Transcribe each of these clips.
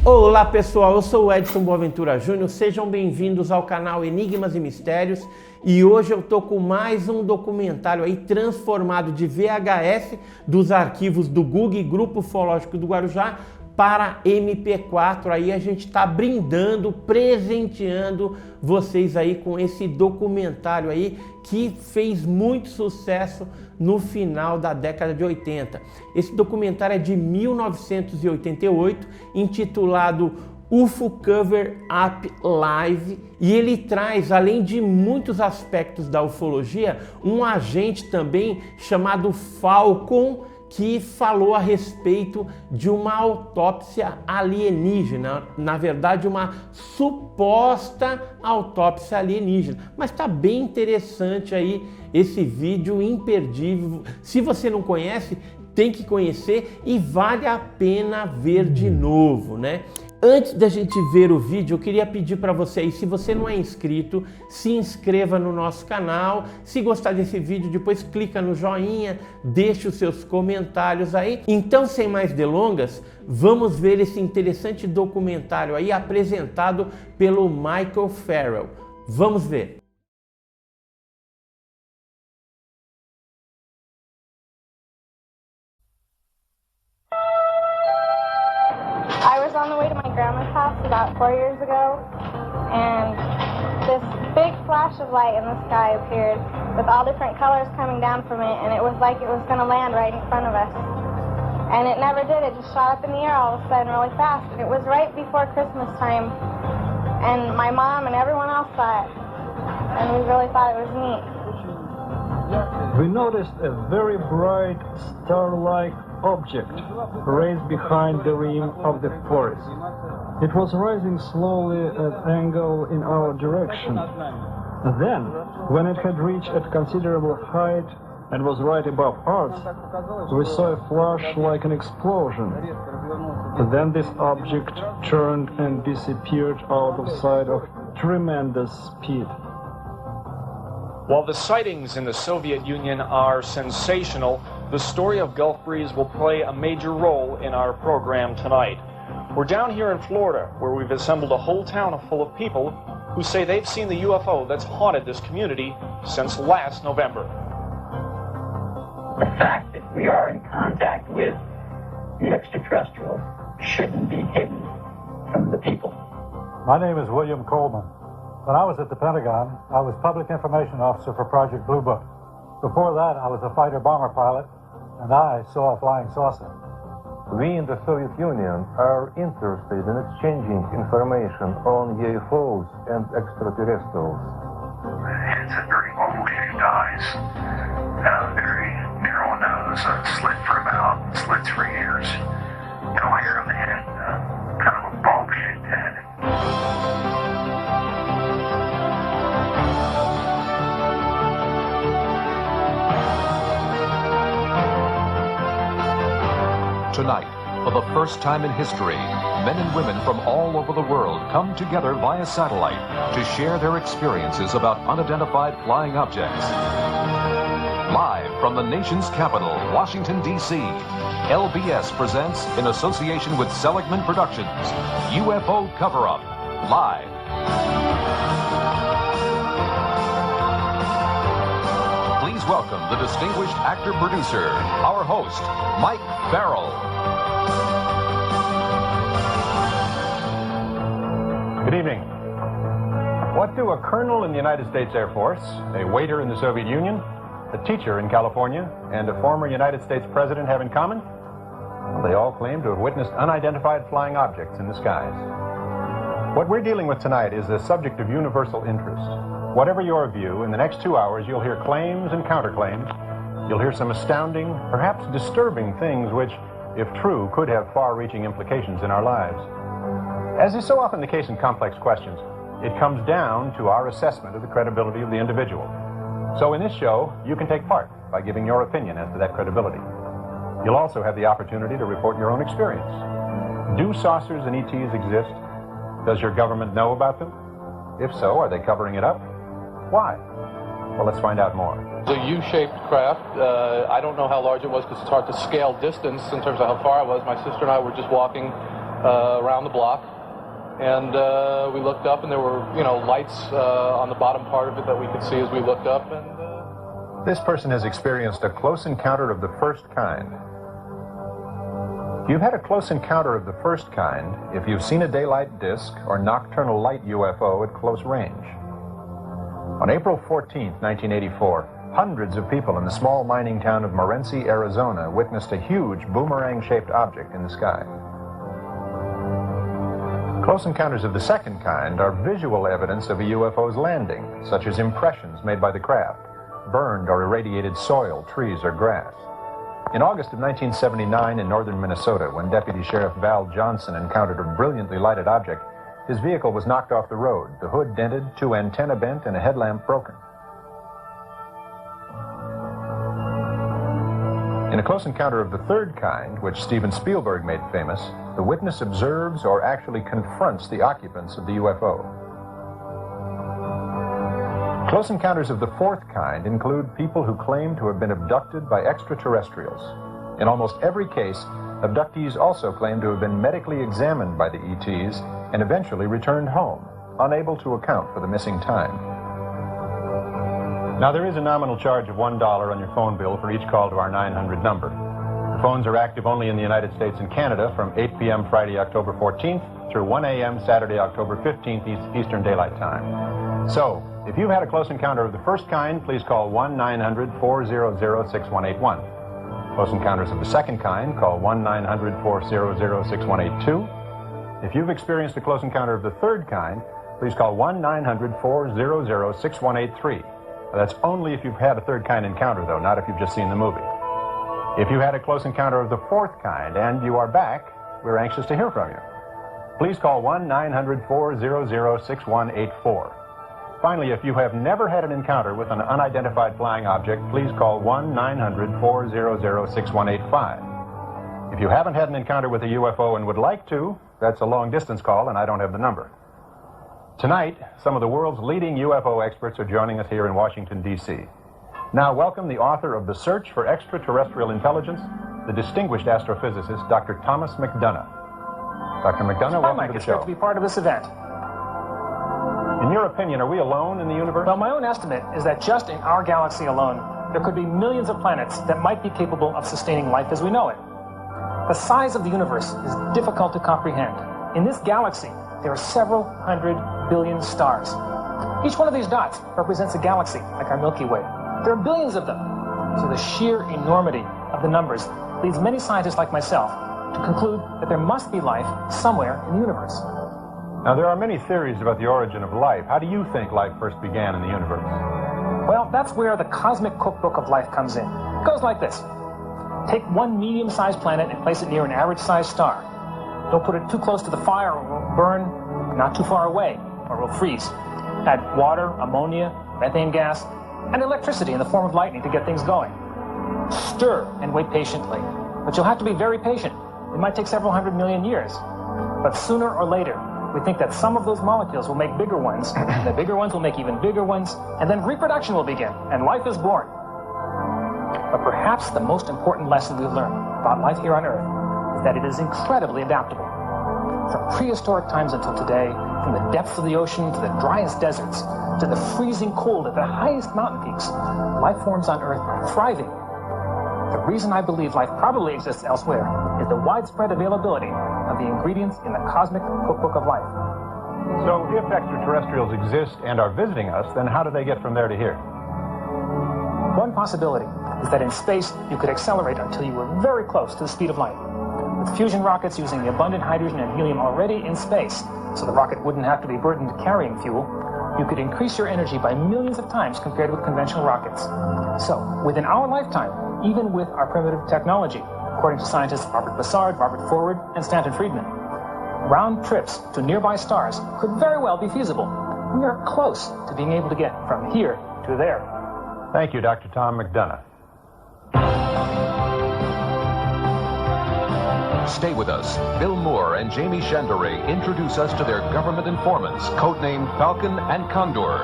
Olá pessoal, eu sou o Edison Boaventura Júnior, sejam bem-vindos ao canal Enigmas e Mistérios e hoje eu tô com mais um documentário aí transformado de VHS dos arquivos do GUG, Grupo Ufológico do Guarujá, para MP4. Aí a gente está brindando, presenteando vocês aí com esse documentário aí que fez muito sucesso no final da década de 80. Esse documentário é de 1988, intitulado UFO Cover Up Live, e ele traz, além de muitos aspectos da ufologia, um agente também chamado Falcon, que falou a respeito de uma autópsia alienígena, na verdade uma suposta autópsia alienígena. Mas tá bem interessante aí esse vídeo, imperdível. Se você não conhece, tem que conhecer e vale a pena ver de novo, né? Antes da gente ver o vídeo, eu queria pedir para você aí, se você não é inscrito, se inscreva no nosso canal. Se gostar desse vídeo, depois clica no joinha, deixe os seus comentários aí. Então, sem mais delongas, vamos ver esse interessante documentário aí apresentado pelo Michael Farrell. Vamos ver. I was on the way to my grandma's house about 4 years ago, and this big flash of light in the sky appeared with all different colors coming down from it, and it was like it was going to land right in front of us. And it never did. It just shot up in the air all of a sudden really fast. And it was right before Christmas time, and my mom and everyone else saw it, and we really thought it was neat. We noticed a very bright star-like object raised behind the rim of the forest. It was rising slowly at an angle in our direction. Then, when it had reached a considerable height and was right above us, we saw a flash like an explosion. Then this object turned and disappeared out of sight at tremendous speed. While the sightings in the Soviet Union are sensational, the story of Gulf Breeze will play a major role in our program tonight. We're down here in Florida, where we've assembled a whole town full of people who say they've seen the UFO that's haunted this community since last November. The fact that we are in contact with the extraterrestrials shouldn't be hidden from the people. My name is William Coleman. When I was at the Pentagon, I was Public Information Officer for Project Blue Book. Before that, I was a fighter-bomber pilot, and I saw a flying saucer. We in the Soviet Union are interested in exchanging information on UFOs and extraterrestrials. It's a very oval-shaped eyes, very narrow nose, a slit for a mouth, slits for ears, no hair on the head, kind of a bulb-shaped head. Tonight, for the first time in history, men and women from all over the world come together via satellite to share their experiences about unidentified flying objects. Live from the nation's capital, Washington, D.C., LBS presents, in association with Seligman Productions, UFO Cover-Up, live. Please welcome the distinguished actor-producer, our host, Mike Farrell. Good evening. What do a colonel in the United States Air Force, a waiter in the Soviet Union, a teacher in California, and a former United States president have in common? Well, they all claim to have witnessed unidentified flying objects in the skies. What we're dealing with tonight is a subject of universal interest. Whatever your view, in the next 2 hours you'll hear claims and counterclaims. You'll hear some astounding, perhaps disturbing things which, if true, could have far-reaching implications in our lives. As is so often the case in complex questions, it comes down to our assessment of the credibility of the individual. So in this show, you can take part by giving your opinion as to that credibility. You'll also have the opportunity to report your own experience. Do saucers and ETs exist? Does your government know about them? If so, are they covering it up? Why? Well, let's find out more. The U-shaped craft, I don't know how large it was because it's hard to scale distance in terms of how far I was. My sister and I were just walking around the block. And we looked up, and there were, lights on the bottom part of it that we could see as we looked up. And This person has experienced a close encounter of the first kind. You've had a close encounter of the first kind if you've seen a daylight disk or nocturnal light UFO at close range. On April 14, 1984, hundreds of people in the small mining town of Morenci, Arizona, witnessed a huge boomerang-shaped object in the sky. Close encounters of the second kind are visual evidence of a UFO's landing, such as impressions made by the craft, burned or irradiated soil, trees, or grass. In August of 1979 in northern Minnesota, when Deputy Sheriff Val Johnson encountered a brilliantly lighted object, his vehicle was knocked off the road, the hood dented, 2 antennae bent, and a headlamp broken. In a close encounter of the third kind, which Steven Spielberg made famous, the witness observes or actually confronts the occupants of the UFO. Close encounters of the fourth kind include people who claim to have been abducted by extraterrestrials. In almost every case, abductees also claim to have been medically examined by the ETs and eventually returned home, unable to account for the missing time. Now, there is a nominal charge of $1 on your phone bill for each call to our 900 number. The phones are active only in the United States and Canada from 8 p.m. Friday, October 14th through 1 a.m. Saturday, October 15th Eastern Daylight Time. So, if you've had a close encounter of the first kind, please call 1-900-400-6181. Close encounters of the second kind, call 1-900-400-6182. If you've experienced a close encounter of the third kind, please call 1-900-400-6183. That's only if you've had a third kind encounter, though, not if you've just seen the movie. If you had a close encounter of the fourth kind and you are back, we're anxious to hear from you. Please call 1-900-400-6184. Finally, if you have never had an encounter with an unidentified flying object, please call 1-900-400-6185. If you haven't had an encounter with a UFO and would like to, that's a long-distance call, and I don't have the number. Tonight, some of the world's leading UFO experts are joining us here in Washington, D.C. Now, welcome the author of The Search for Extraterrestrial Intelligence, the distinguished astrophysicist, Dr. Thomas McDonough. Dr. McDonough, welcome to the show. It's great to be part of this event. In your opinion, are we alone in the universe? Well, my own estimate is that just in our galaxy alone, there could be millions of planets that might be capable of sustaining life as we know it. The size of the universe is difficult to comprehend. In this galaxy, there are several hundred billion stars. Each one of these dots represents a galaxy, like our Milky Way. There are billions of them. So the sheer enormity of the numbers leads many scientists like myself to conclude that there must be life somewhere in the universe. Now, there are many theories about the origin of life. How do you think life first began in the universe? Well, that's where the cosmic cookbook of life comes in. It goes like this. Take one medium-sized planet and place it near an average-sized star. Don't put it too close to the fire or it will burn, not too far away or it will freeze. Add water, ammonia, methane gas, and electricity in the form of lightning to get things going. Stir and wait patiently. But you'll have to be very patient. It might take several hundred million years. But sooner or later, we think that some of those molecules will make bigger ones, and the bigger ones will make even bigger ones, and then reproduction will begin, and life is born. But perhaps the most important lesson we've learned about life here on Earth is that it is incredibly adaptable. From prehistoric times until today, from the depths of the ocean to the driest deserts, to the freezing cold at the highest mountain peaks, life forms on Earth are thriving. The reason I believe life probably exists elsewhere is the widespread availability of the ingredients in the cosmic cookbook of life. So, if extraterrestrials exist and are visiting us, then how do they get from there to here? One possibility is that in space you could accelerate until you were very close to the speed of light. With fusion rockets using the abundant hydrogen and helium already in space, so the rocket wouldn't have to be burdened carrying fuel, you could increase your energy by millions of times compared with conventional rockets. So, within our lifetime, even with our primitive technology, according to scientists Robert Bussard, Robert Forward, and Stanton Friedman, round trips to nearby stars could very well be feasible. We are close to being able to get from here to there. Thank you, Dr. Tom McDonough. Stay with us. Bill Moore and Jamie Chandere introduce us to their government informants, codenamed Falcon and Condor.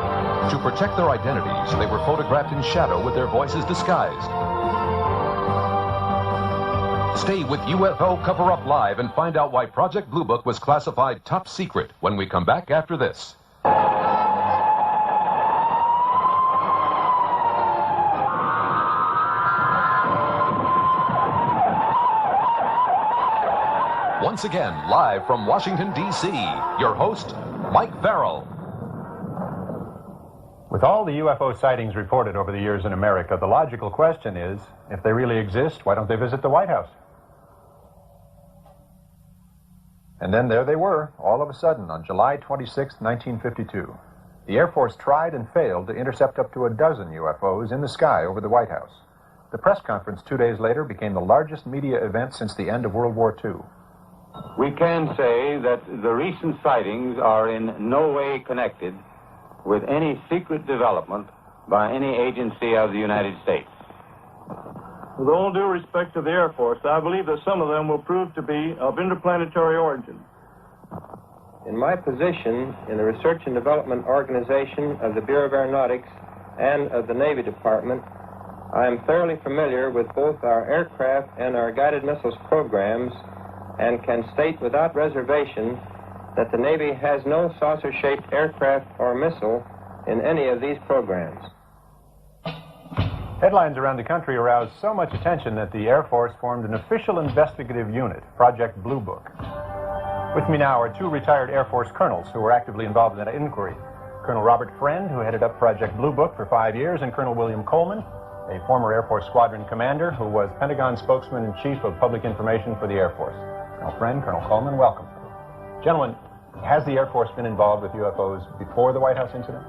To protect their identities, they were photographed in shadow with their voices disguised. Stay with UFO Cover-Up Live and find out why Project Blue Book was classified top secret when we come back after this. Once again, live from Washington, D.C., your host, Mike Farrell. With all the UFO sightings reported over the years in America, the logical question is, if they really exist, why don't they visit the White House? And then there they were, all of a sudden, on July 26, 1952. The Air Force tried and failed to intercept up to a dozen UFOs in the sky over the White House. The press conference 2 days later became the largest media event since the end of World War II. We can say that the recent sightings are in no way connected with any secret development by any agency of the United States. With all due respect to the Air Force, I believe that some of them will prove to be of interplanetary origin. In my position in the Research and Development Organization of the Bureau of Aeronautics and of the Navy Department, I am thoroughly familiar with both our aircraft and our guided missiles programs and can state without reservation that the Navy has no saucer-shaped aircraft or missile in any of these programs. Headlines around the country aroused so much attention that the Air Force formed an official investigative unit, Project Blue Book. With me now are two retired Air Force colonels who were actively involved in that inquiry. Colonel Robert Friend, who headed up Project Blue Book for 5 years, and Colonel William Coleman, a former Air Force squadron commander who was Pentagon spokesman and chief of public information for the Air Force. Colonel Friend, Colonel Coleman, welcome. Gentlemen, has the Air Force been involved with UFOs before the White House incident?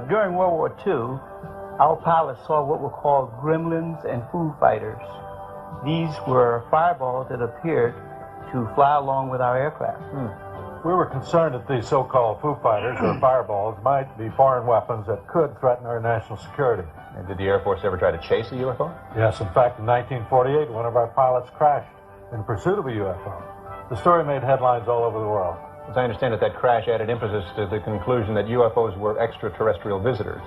During World War II, our pilots saw what were called gremlins and Foo Fighters. These were fireballs that appeared to fly along with our aircraft. We were concerned that these so-called Foo Fighters or fireballs might be foreign weapons that could threaten our national security. And did the Air Force ever try to chase a UFO? Yes, in fact, in 1948, one of our pilots crashed in pursuit of a UFO. The story made headlines all over the world. As I understand it, that crash added emphasis to the conclusion that UFOs were extraterrestrial visitors.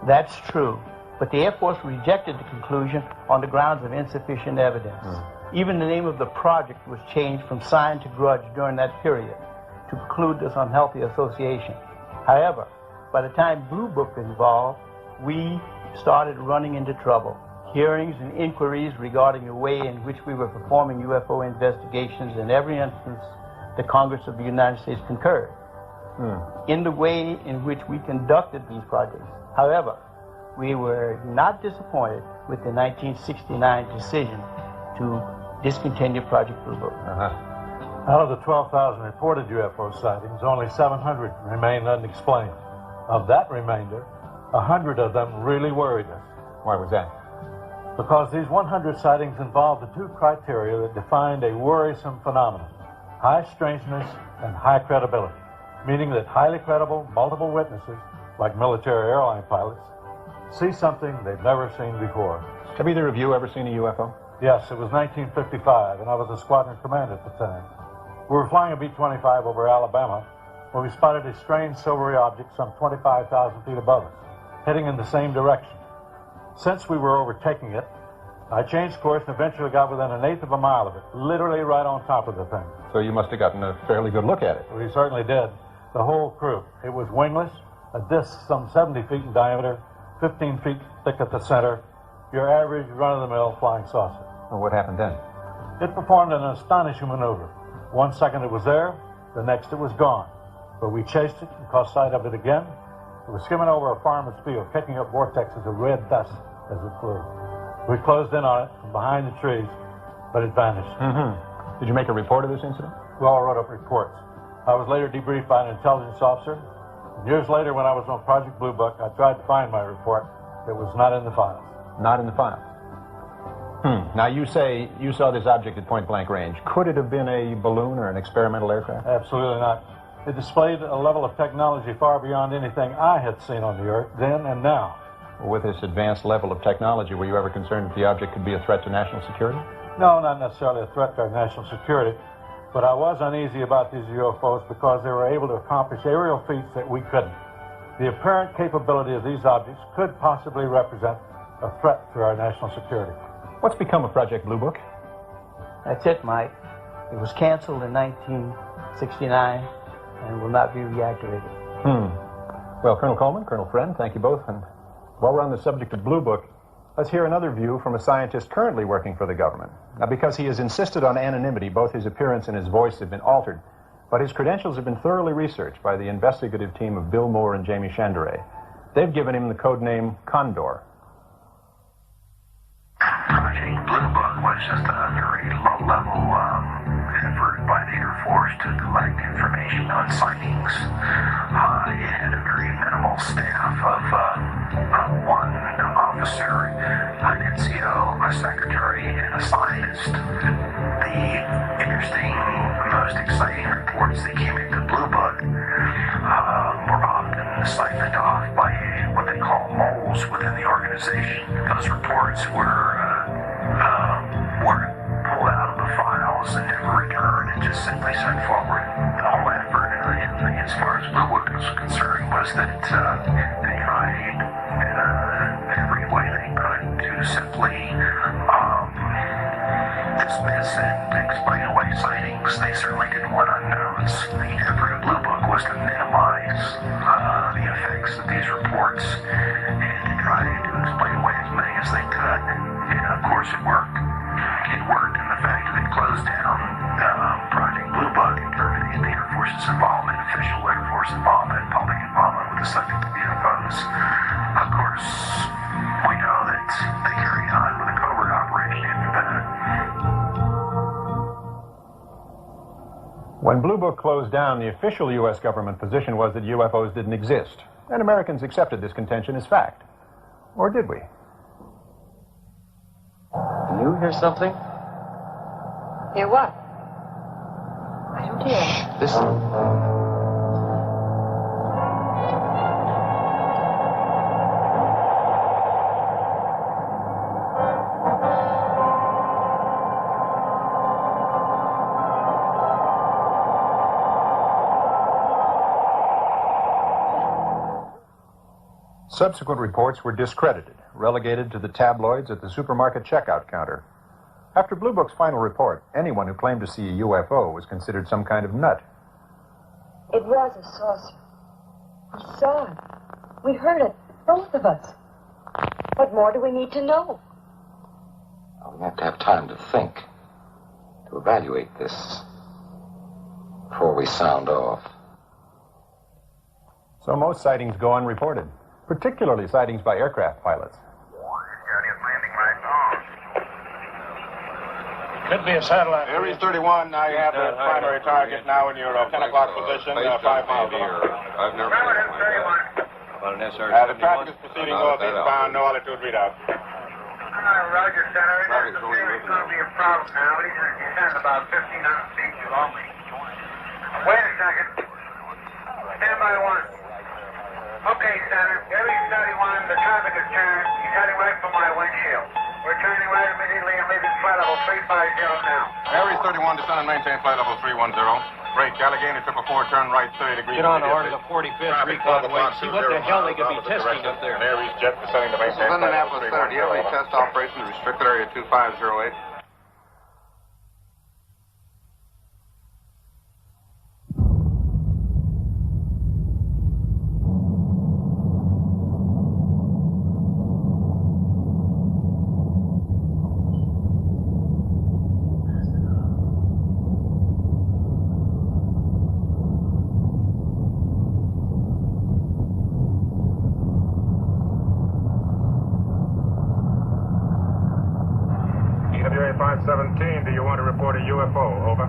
That's true, but the Air Force rejected the conclusion on the grounds of insufficient evidence. Even the name of the project was changed from Sign to Grudge during that period to preclude this unhealthy association. However, by the time Blue Book was involved, we started running into trouble. Hearings and inquiries regarding the way in which we were performing UFO investigations in every instance, the Congress of the United States concurred in the way in which we conducted these projects. However, we were not disappointed with the 1969 decision to discontinue Project Blue Book. Out of the 12,000 reported UFO sightings, only 700 remain unexplained. Of that remainder, 100 of them really worried us. Why was that? Because these 100 sightings involved the two criteria that defined a worrisome phenomenon: high strangeness and high credibility, meaning that highly credible, multiple witnesses, like military airline pilots, see something they've never seen before. Have either of you ever seen a UFO? Yes, it was 1955, and I was a squadron commander at the time. We were flying a B-25 over Alabama when we spotted a strange silvery object some 25,000 feet above us, heading in the same direction. Since we were overtaking it, I changed course and eventually got within 1/8 of a mile of it, literally right on top of the thing. So you must have gotten a fairly good look at it. We certainly did. The whole crew. It was wingless, a disc some 70 feet in diameter, 15 feet thick at the center, your average run-of-the-mill flying saucer. Well, what happened then? It performed an astonishing maneuver. 1 second it was there, the next it was gone. But we chased it and caught sight of it again. It was skimming over a farmer's field, kicking up vortexes of red dust as it flew. We closed in on it from behind the trees, but it vanished. Did you make a report of this incident? We all wrote up reports. I was later debriefed by an intelligence officer. And years later, when I was on Project Blue Book, I tried to find my report. It was not in the files. Not in the files. Now, you say you saw this object at point-blank range. Could it have been a balloon or an experimental aircraft? Absolutely not. It displayed a level of technology far beyond anything I had seen on the Earth then and now. With this advanced level of technology, were you ever concerned that the object could be a threat to national security? No, not necessarily a threat to our national security, but I was uneasy about these UFOs because they were able to accomplish aerial feats that we couldn't. The apparent capability of these objects could possibly represent a threat to our national security. What's become of Project Blue Book? That's it, Mike. It was canceled in 1969 and will not be reactivated. Well, Colonel Coleman, Colonel Friend, thank you both. And while we're on the subject of Blue Book, let's hear another view from a scientist currently working for the government. Now, because he has insisted on anonymity, both his appearance and his voice have been altered, but his credentials have been thoroughly researched by the investigative team of Bill Moore and Jamie Chandray. They've given him the code name Condor. Project Blue Book was just a very low-level effort by the Air Force to collect information on sightings. It had a very minimal staff of one officer, an NCO, a secretary, and a scientist. The interesting, most exciting reports that came into Blue Book were often siphoned off by what they call moles within the organization. Those reports were pulled out of the files and never returned and just simply sent forward. The whole effort, as far as Blue Book is concerned, was that they tried in every way they could to simply dismiss and explain away sightings. They certainly didn't want unknowns. The effort of Blue Book was to minimize the effects of these reports and to try to explain away as many as they could. And of course it worked. It worked in the fact that it closed down Project Blue Book and terminated the Air Force's involvement, official Air Force involvement, public involvement with the subject of UFOs. Of course, we know that they carried on with a covert operation after that. When Blue Book closed down, the official U.S. government position was that UFOs didn't exist, and Americans accepted this contention as fact. Or did we? Can you hear something? Hear what? I don't hear. Listen. Subsequent reports were discredited, relegated to the tabloids at the supermarket checkout counter. After Blue Book's final report, anyone who claimed to see a UFO was considered some kind of nut. It was a saucer. We saw it. We heard it, both of us. What more do we need to know? We have to have time to think, to evaluate this before we sound off. So most sightings go unreported, particularly sightings by aircraft pilots. Could be a satellite. Aries 31, now you have the primary target now in your 10 o'clock position, 5 miles here. I've never heard of it. The traffic is proceeding northeastbound, no altitude readout. Roger, Center. It's going to be a problem now. He's at about 1,500 feet below me. Wait a second. Stand by one. Okay, Center. Aries 31, the traffic is turned. He's heading right for my windshield. We're turning right immediately and leaving flight level 350 now. Aries 31, descend and maintain flight level 310. Great. Allegheny 444, turn right 30 degrees. Get on the order to 45th recon wing. See what the hell they could be testing up there. Aries jet descending to maintain flight level 310. Do you have any test operations in restricted area 2508? Do you want to report a UFO? Over.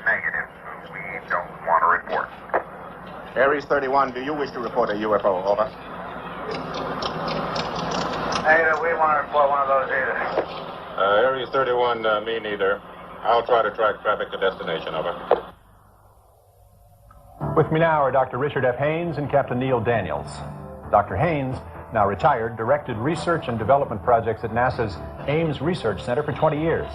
Negative. We don't want to report. Aries 31, do you wish to report a UFO? Over. Neither. We want to report one of those either. Aries 31, me neither. I'll try to track traffic to destination. Over. With me now are Dr. Richard F. Haynes and Captain Neil Daniels. Dr. Haynes, now retired, directed research and development projects at NASA's Ames Research Center for 20 years.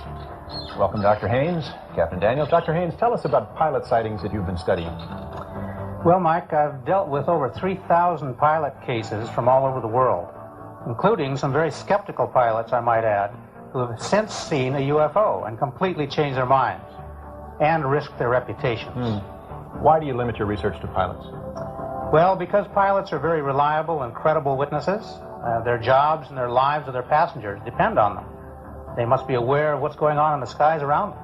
Welcome, Dr. Haynes. Captain Daniels. Dr. Haynes, tell us about pilot sightings that you've been studying. Well, Mike, I've dealt with over 3,000 pilot cases from all over the world, including some very skeptical pilots, I might add, who have since seen a UFO and completely changed their minds and risked their reputations. Why do you limit your research to pilots? Well, because pilots are very reliable and credible witnesses. Their jobs and their lives of their passengers depend on them. They must be aware of what's going on in the skies around them.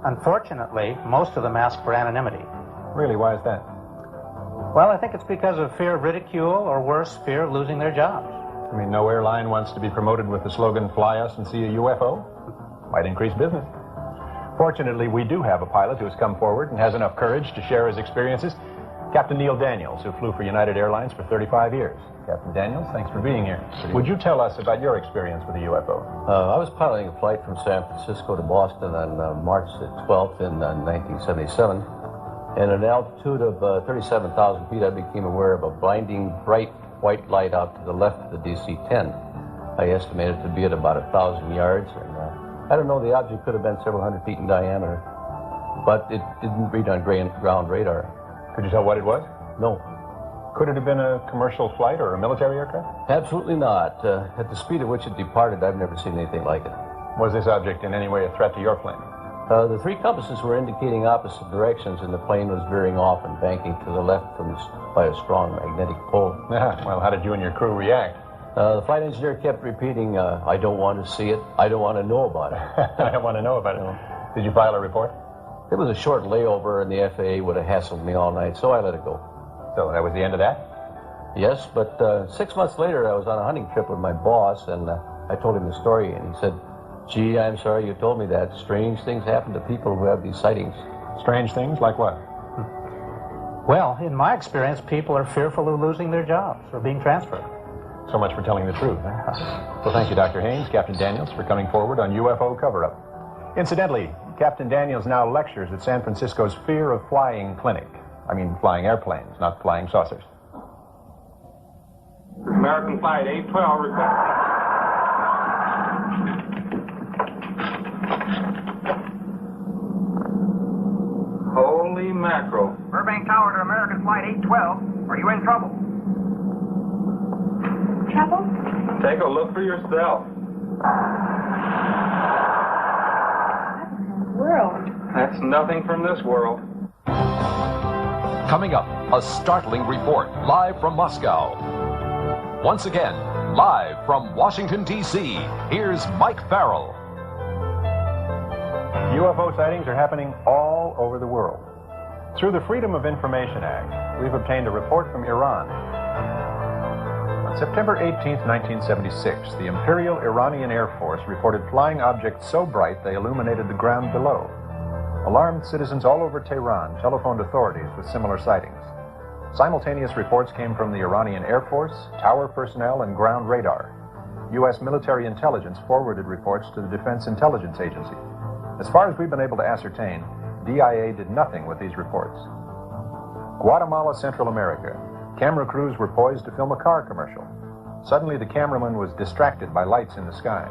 Unfortunately, most of them ask for anonymity. Really, why is that? Well, I think it's because of fear of ridicule, or worse, fear of losing their jobs. I mean, no airline wants to be promoted with the slogan, "Fly us and see a UFO." Might increase business. Fortunately, we do have a pilot who has come forward and has enough courage to share his experiences. Captain Neil Daniels, who flew for United Airlines for 35 years. Captain Daniels, thanks for being here. Would you tell us about your experience with a UFO? I was piloting a flight from San Francisco to Boston on March 12th in 1977. At an altitude of 37,000 feet, I became aware of a blinding, bright white light out to the left of the DC-10. I estimated it to be at about 1,000 yards, and I don't know, the object could have been several hundred feet in diameter, but it didn't read on ground radar. Could you tell what it was? No. Could it have been a commercial flight or a military aircraft? Absolutely not. At the speed at which it departed, I've never seen anything like it. Was this object in any way a threat to your plane? The three compasses were indicating opposite directions, and the plane was veering off and banking to the left by a strong magnetic pull. Well, how did you and your crew react? The flight engineer kept repeating, I don't want to see it, I don't want to know about it. I don't want to know about it. Did you file a report? It was a short layover, and the FAA would have hassled me all night, so I let it go. So that was the end of that? Yes, but 6 months later, I was on a hunting trip with my boss, and I told him the story, and he said, "Gee, I'm sorry you told me that. Strange things happen to people who have these sightings." Strange things? Like what? Well, in my experience, people are fearful of losing their jobs or being transferred. So much for telling the truth. Well, thank you, Dr. Haynes, Captain Daniels, for coming forward on UFO Cover-Up. Incidentally, Captain Daniels now lectures at San Francisco's Fear of Flying Clinic. I mean, flying airplanes, not flying saucers. American Flight 812 request. Holy mackerel. Burbank Tower to American Flight 812. Are you in trouble? Trouble? Take a look for yourself. World. That's nothing from this world. Coming up, a startling report live from Moscow. Once again, live from Washington, D.C., here's Mike Farrell. UFO sightings are happening all over the world. Through the Freedom of Information Act, we've obtained a report from Iran. On September 18, 1976, the Imperial Iranian Air Force reported flying objects so bright they illuminated the ground below. Alarmed citizens all over Tehran telephoned authorities with similar sightings. Simultaneous reports came from the Iranian Air Force, tower personnel, and ground radar. U.S. military intelligence forwarded reports to the Defense Intelligence Agency. As far as we've been able to ascertain, DIA did nothing with these reports. Guatemala, Central America. Camera crews were poised to film a car commercial. Suddenly, the cameraman was distracted by lights in the sky.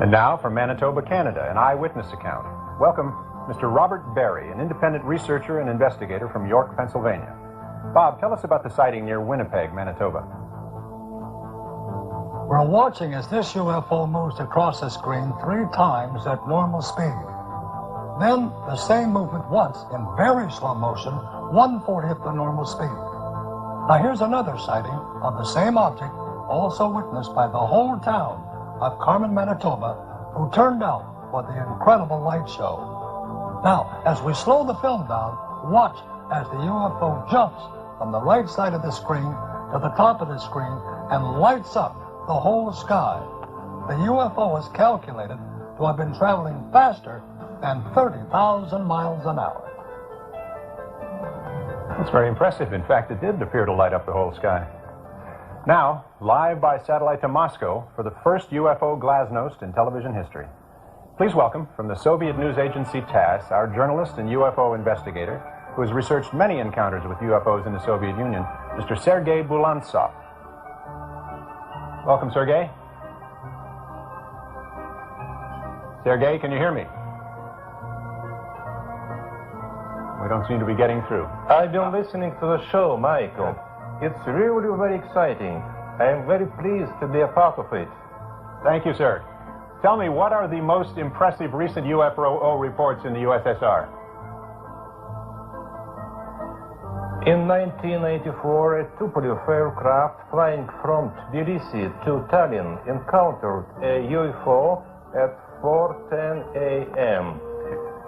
And now, from Manitoba, Canada, an eyewitness account. Welcome, Mr. Robert Berry, an independent researcher and investigator from York, Pennsylvania. Bob, tell us about the sighting near Winnipeg, Manitoba. We're watching as this UFO moves across the screen 3 times at normal speed. Then the same movement once in very slow motion, 1/40th the normal speed. Now here's another sighting of the same object, also witnessed by the whole town of Carmen, Manitoba, who turned out for the incredible light show. Now, as we slow the film down, watch as the UFO jumps from the right side of the screen to the top of the screen and lights up the whole sky. The UFO is calculated to have been traveling faster than 30,000 miles an hour. That's very impressive. In fact, it did appear to light up the whole sky. Now, live by satellite to Moscow for the first UFO glasnost in television history. Please welcome, from the Soviet news agency TASS, our journalist and UFO investigator, who has researched many encounters with UFOs in the Soviet Union, Mr. Sergei Bulantsov. Welcome, Sergei. Sergei, can you hear me? We don't seem to be getting through. I've been listening to the show, Michael. It's really very exciting. I am very pleased to be a part of it. Thank you, sir. Tell me, what are the most impressive recent UFO reports in the USSR? In 1984, a Tupolev aircraft flying from Tbilisi to Tallinn encountered a UFO at 4:10 a.m.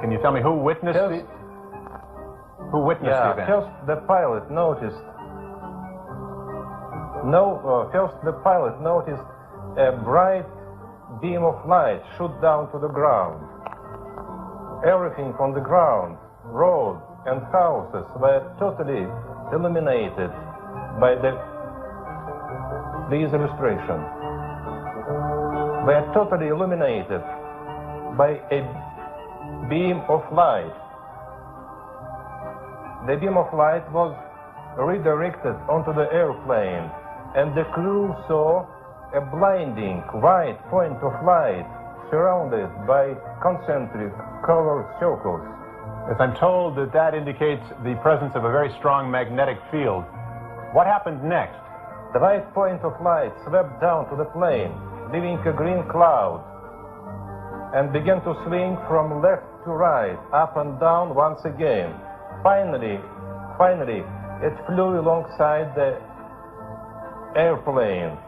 Can you tell me who witnessed the event? First the pilot noticed a bright beam of light shoot down to the ground. Everything on the ground, road and houses, were totally illuminated by this illustration. Were totally illuminated by a beam of light. The beam of light was redirected onto the airplane, and the crew saw a blinding white point of light surrounded by concentric colored circles. Yes, I'm told that indicates the presence of a very strong magnetic field. What happened next? The white point of light swept down to the plane, leaving a green cloud, and began to swing from left to right, up and down once again. Finally, it flew alongside the airplane,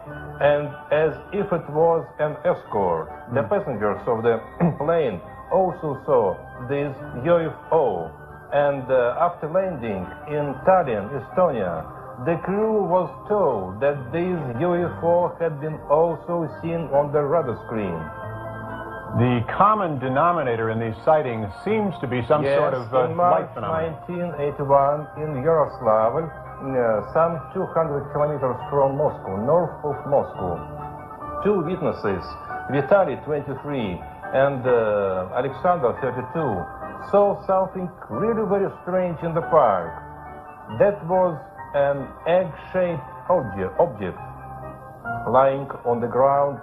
and as if it was an escort, the passengers of the plane also saw this UFO, and after landing in Tallinn, Estonia, the crew was told that this UFO had been also seen on the radar screen. The common denominator in these sightings seems to be some sort of light phenomenon. In March 1981, in Yaroslavl, some 200 kilometers from Moscow, north of Moscow, two witnesses, Vitaly, 23, and Alexander, 32, saw something really very strange in the park. That was an egg-shaped object lying on the ground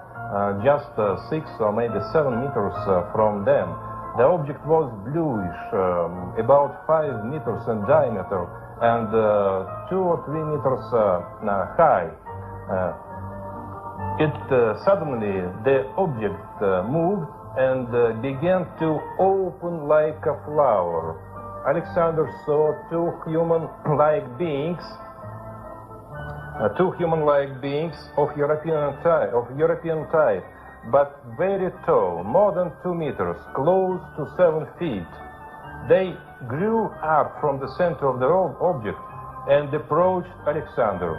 just 6 or maybe 7 meters from them. The object was bluish, about 5 meters in diameter and 2 or 3 meters high. Suddenly the object moved and began to open like a flower. Alexander saw two human-like beings of European type, but very tall, more than 2 meters, close to 7 feet. They grew up from the center of the object and approached Alexander.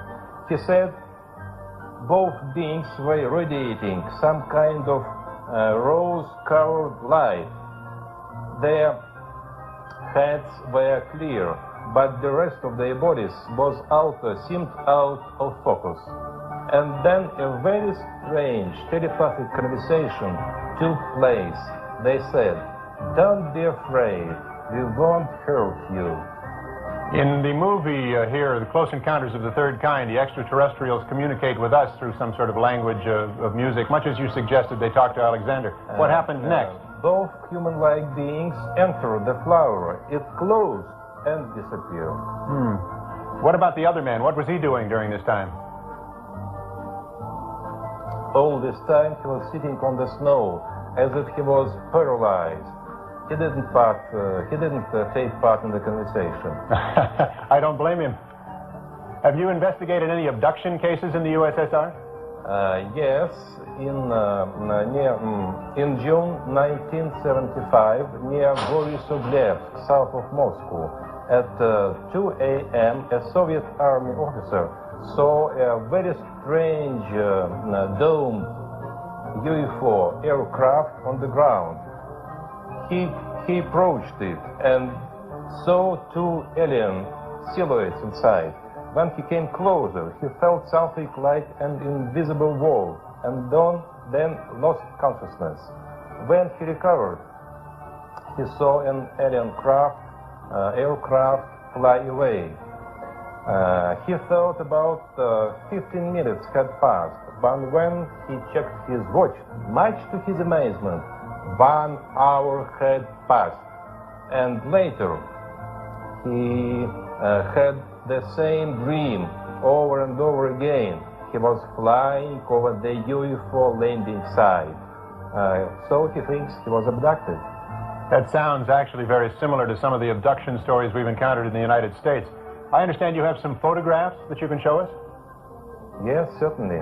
He said both beings were radiating some kind of rose-colored light. Their heads were clear, but the rest of their bodies seemed out of focus. And then a very strange telepathic conversation took place. They said, "Don't be afraid, we won't hurt you." In the movie here, The Close Encounters of the Third Kind, the extraterrestrials communicate with us through some sort of language of music, much as you suggested they talked to Alexander. What happened next? Both human-like beings entered the flower. It closed and disappeared. What about the other man? What was he doing during this time? All this time he was sitting on the snow as if he was paralyzed. He didn't take part in the conversation. I don't blame him. Have you investigated any abduction cases in the USSR? Yes. In June 1975, near Borisovlevsk, south of Moscow, at 2 a.m., a Soviet army officer saw a very strange domed UFO aircraft on the ground. He approached it and saw two alien silhouettes inside. When he came closer, he felt something like an invisible wall, and then lost consciousness. When he recovered, he saw an alien aircraft fly away. He thought about 15 minutes had passed, but when he checked his watch, much to his amazement, 1 hour had passed. And later, he had the same dream over and over again. he was flying over the UFO landing site. So he thinks he was abducted. That sounds actually very similar to some of the abduction stories we've encountered in the United States. I understand you have some photographs that you can show us? Yes, certainly.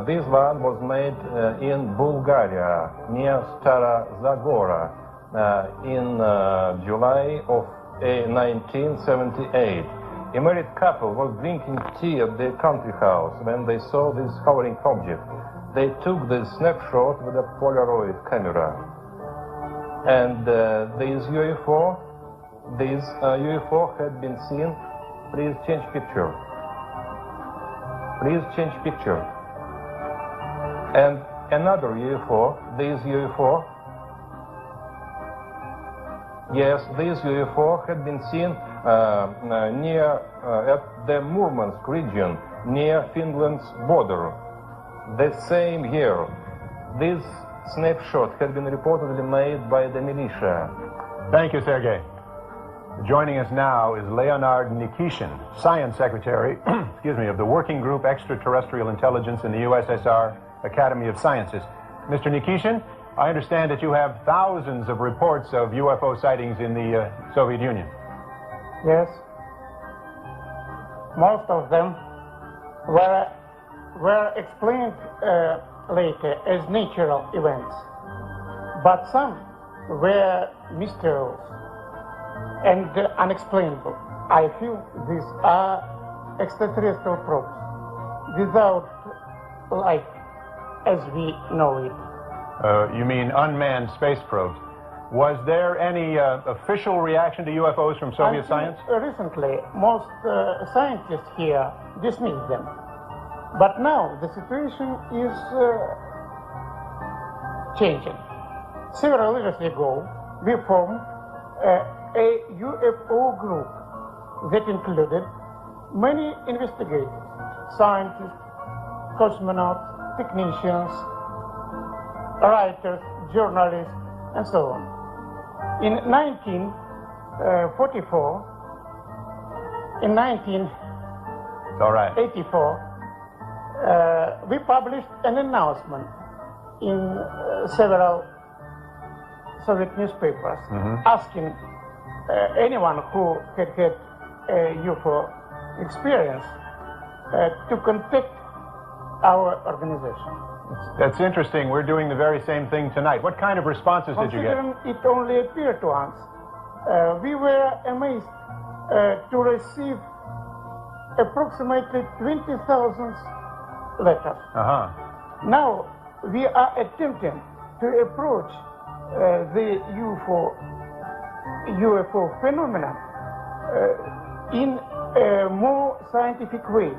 This one was made in Bulgaria, near Stara Zagora, in July of 1978. A married couple was drinking tea at their country house when they saw this hovering object. They took this snapshot with a Polaroid camera. And this UFO had been seen. Please change picture. Please change picture. And another UFO, this UFO, yes, this UFO had been seen near at the Murmansk region, near Finland's border. The same year, this snapshot had been reportedly made by the militia. Thank you, Sergei. Joining us now is Leonard Nikishin, Science Secretary of the Working Group Extraterrestrial Intelligence in the USSR Academy of Sciences. Mr. Nikishin, I understand that you have thousands of reports of UFO sightings in the Soviet Union. Yes. Most of them were explained later as natural events, but some were mysterious and unexplainable. I feel these are extraterrestrial probes without life as we know it. You mean unmanned space probes. Was there any official reaction to UFOs from Soviet science? Recently, most scientists here dismissed them. But now the situation is changing. Several years ago, we formed a UFO group that included many investigators, scientists, cosmonauts, technicians, writers, journalists, and so on. In 1944, in 1984, we published an announcement in several Soviet newspapers asking anyone who had had a UFO experience to contact our organization. That's interesting. We're doing the very same thing tonight. What kind of responses did you get? Considering it only appeared to us, we were amazed to receive approximately 20,000 letters. Now we are attempting to approach the UFO phenomenon in a more scientific way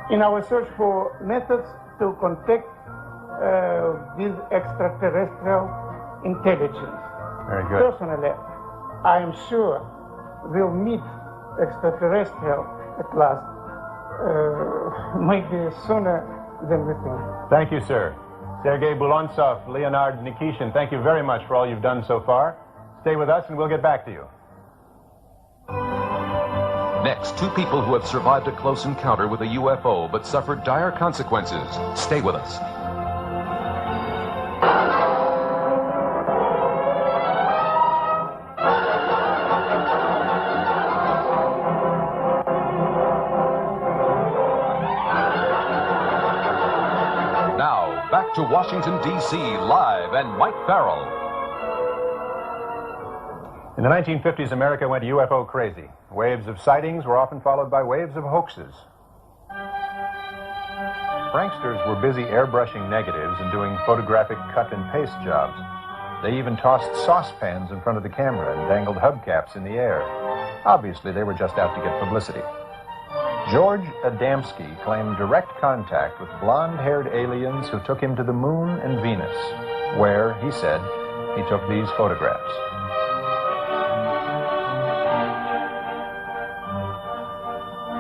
in our search for methods to contact with extraterrestrial intelligence. Very good. Personally, I am sure we'll meet extraterrestrial at last, maybe sooner than we think. Thank you, sir. Sergei Bulontsov, Leonard Nikishin, thank you very much for all you've done so far. Stay with us and we'll get back to you. Next, two people who have survived a close encounter with a UFO but suffered dire consequences. Stay with us. Now, back to Washington, D.C. live and Mike Farrell. In the 1950s, America went UFO crazy. Waves of sightings were often followed by waves of hoaxes. Pranksters were busy airbrushing negatives and doing photographic cut and paste jobs. They even tossed saucepans in front of the camera and dangled hubcaps in the air. Obviously, they were just out to get publicity. George Adamski claimed direct contact with blonde-haired aliens who took him to the moon and Venus, where, he said, he took these photographs.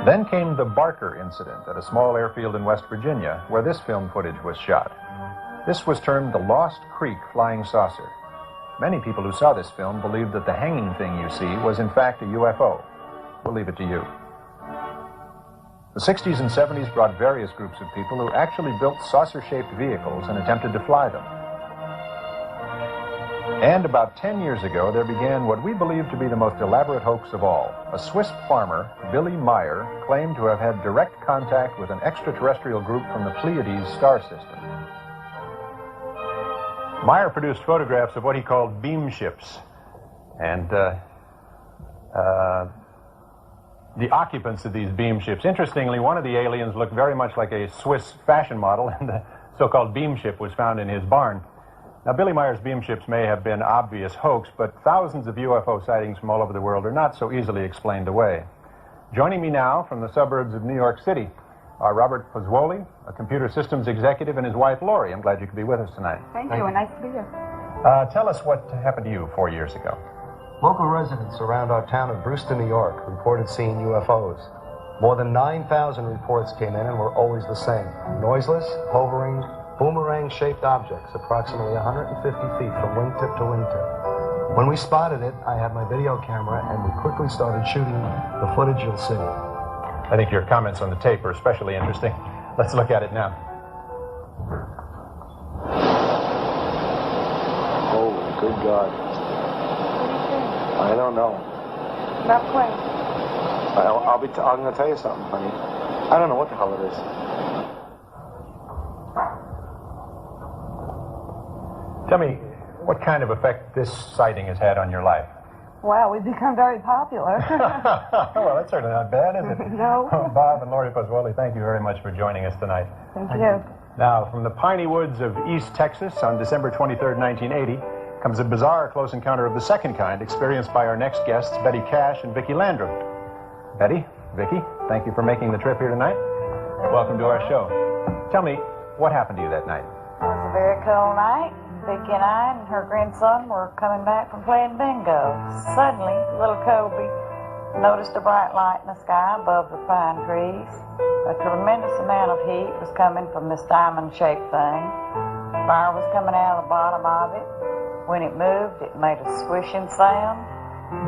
Then came the Barker incident at a small airfield in West Virginia, where this film footage was shot. This was termed the Lost Creek Flying Saucer. Many people who saw this film believed that the hanging thing you see was in fact a UFO. We'll leave it to you. The 60s and 70s brought various groups of people who actually built saucer-shaped vehicles and attempted to fly them. And about 10 years ago, there began what we believe to be the most elaborate hoax of all. A Swiss farmer, Billy Meyer, claimed to have had direct contact with an extraterrestrial group from the Pleiades star system. Meyer produced photographs of what he called beam ships. And the occupants of these beam ships. Interestingly, one of the aliens looked very much like a Swiss fashion model, and the so-called beam ship was found in his barn. Now, Billy Meyer's beam ships may have been obvious hoax, but thousands of UFO sightings from all over the world are not so easily explained away. Joining me now from the suburbs of New York City are Robert Pozzuoli, a computer systems executive, and his wife, Lori. I'm glad you could be with us tonight. Thank you, and nice to be here. Tell us what happened to you 4 years ago. Local residents around our town of Brewster, New York, reported seeing UFOs. More than 9,000 reports came in and were always the same. Noiseless, hovering, boomerang-shaped objects approximately 150 feet from wingtip to wingtip. When we spotted it, I had my video camera and we quickly started shooting the footage you'll see. I think your comments on the tape are especially interesting. Let's look at it now. Oh, good God. I don't know. About when? I'm going to tell you something, honey. I don't know what the hell it is. Tell me, what kind of effect this sighting has had on your life? Wow, we've become very popular. Well, that's certainly not bad, is it? No. Bob and Lori Pozzuoli, thank you very much for joining us tonight. Thank you. Now, from the piney woods of East Texas on December 23rd, 1980, comes a bizarre close encounter of the second kind experienced by our next guests, Betty Cash and Vicki Landrum. Betty, Vicki, thank you for making the trip here tonight. Welcome to our show. Tell me, what happened to you that night? It was a very cold night. Vicki and I and her grandson were coming back from playing bingo. Suddenly, little Kobe noticed a bright light in the sky above the pine trees. A tremendous amount of heat was coming from this diamond-shaped thing. Fire was coming out of the bottom of it. When it moved, it made a swishing sound,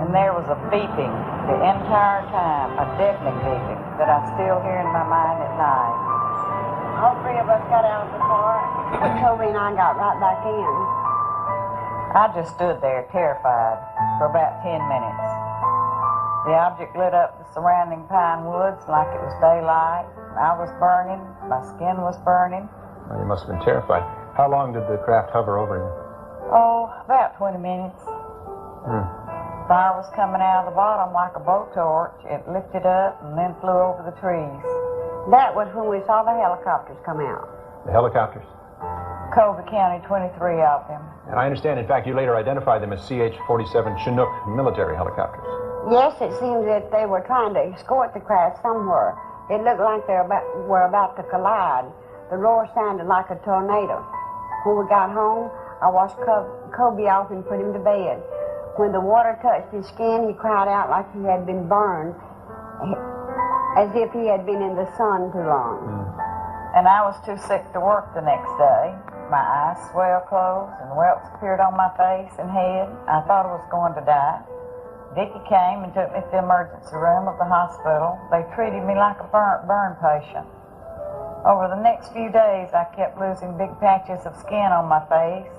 and there was a beeping the entire time, a deafening beeping that I still hear in my mind at night. All three of us got out of the car, but Toby and I got right back in. I just stood there terrified for about 10 minutes. The object lit up the surrounding pine woods like it was daylight. I was burning, my skin was burning. Well, you must have been terrified. How long did the craft hover over you? Oh, about 20 minutes. Fire was coming out of the bottom like a blowtorch. It lifted up and then flew over the trees. That was when we saw the helicopters come out. The helicopters? Colby County, 23 of them. And I understand, in fact, you later identified them as CH-47 Chinook military helicopters. Yes, it seems that they were trying to escort the craft somewhere. It looked like they were about to collide. The roar sounded like a tornado. When we got home, I washed Kobe off and put him to bed. When the water touched his skin, he cried out like he had been burned, as if he had been in the sun too long. And I was too sick to work the next day. My eyes swelled closed and welts appeared on my face and head. I thought I was going to die. Vicki came and took me to the emergency room of the hospital. They treated me like a burn patient. Over the next few days, I kept losing big patches of skin on my face,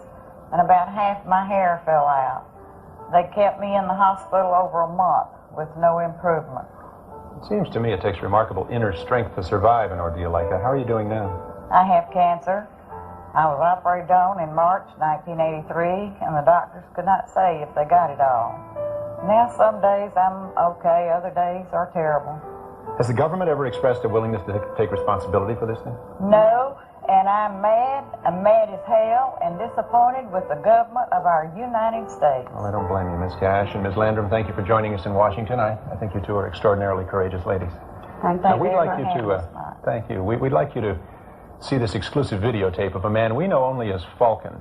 and about half my hair fell out. They kept me in the hospital over a month with no improvement. It seems to me it takes remarkable inner strength to survive an ordeal like that. How are you doing now? I have cancer. I was operated on in March 1983, and the doctors could not say if they got it all. Now some days I'm okay, other days are terrible. Has the government ever expressed a willingness to take responsibility for this thing? No, and I'm mad as hell, and disappointed with the government of our United States. Well, I don't blame you, Miss Cash. And Ms. Landrum, thank you for joining us in Washington. I think you two are extraordinarily courageous ladies. Thank now, you. We'd like you to, thank you. We'd like you to see this exclusive videotape of a man we know only as Falcon.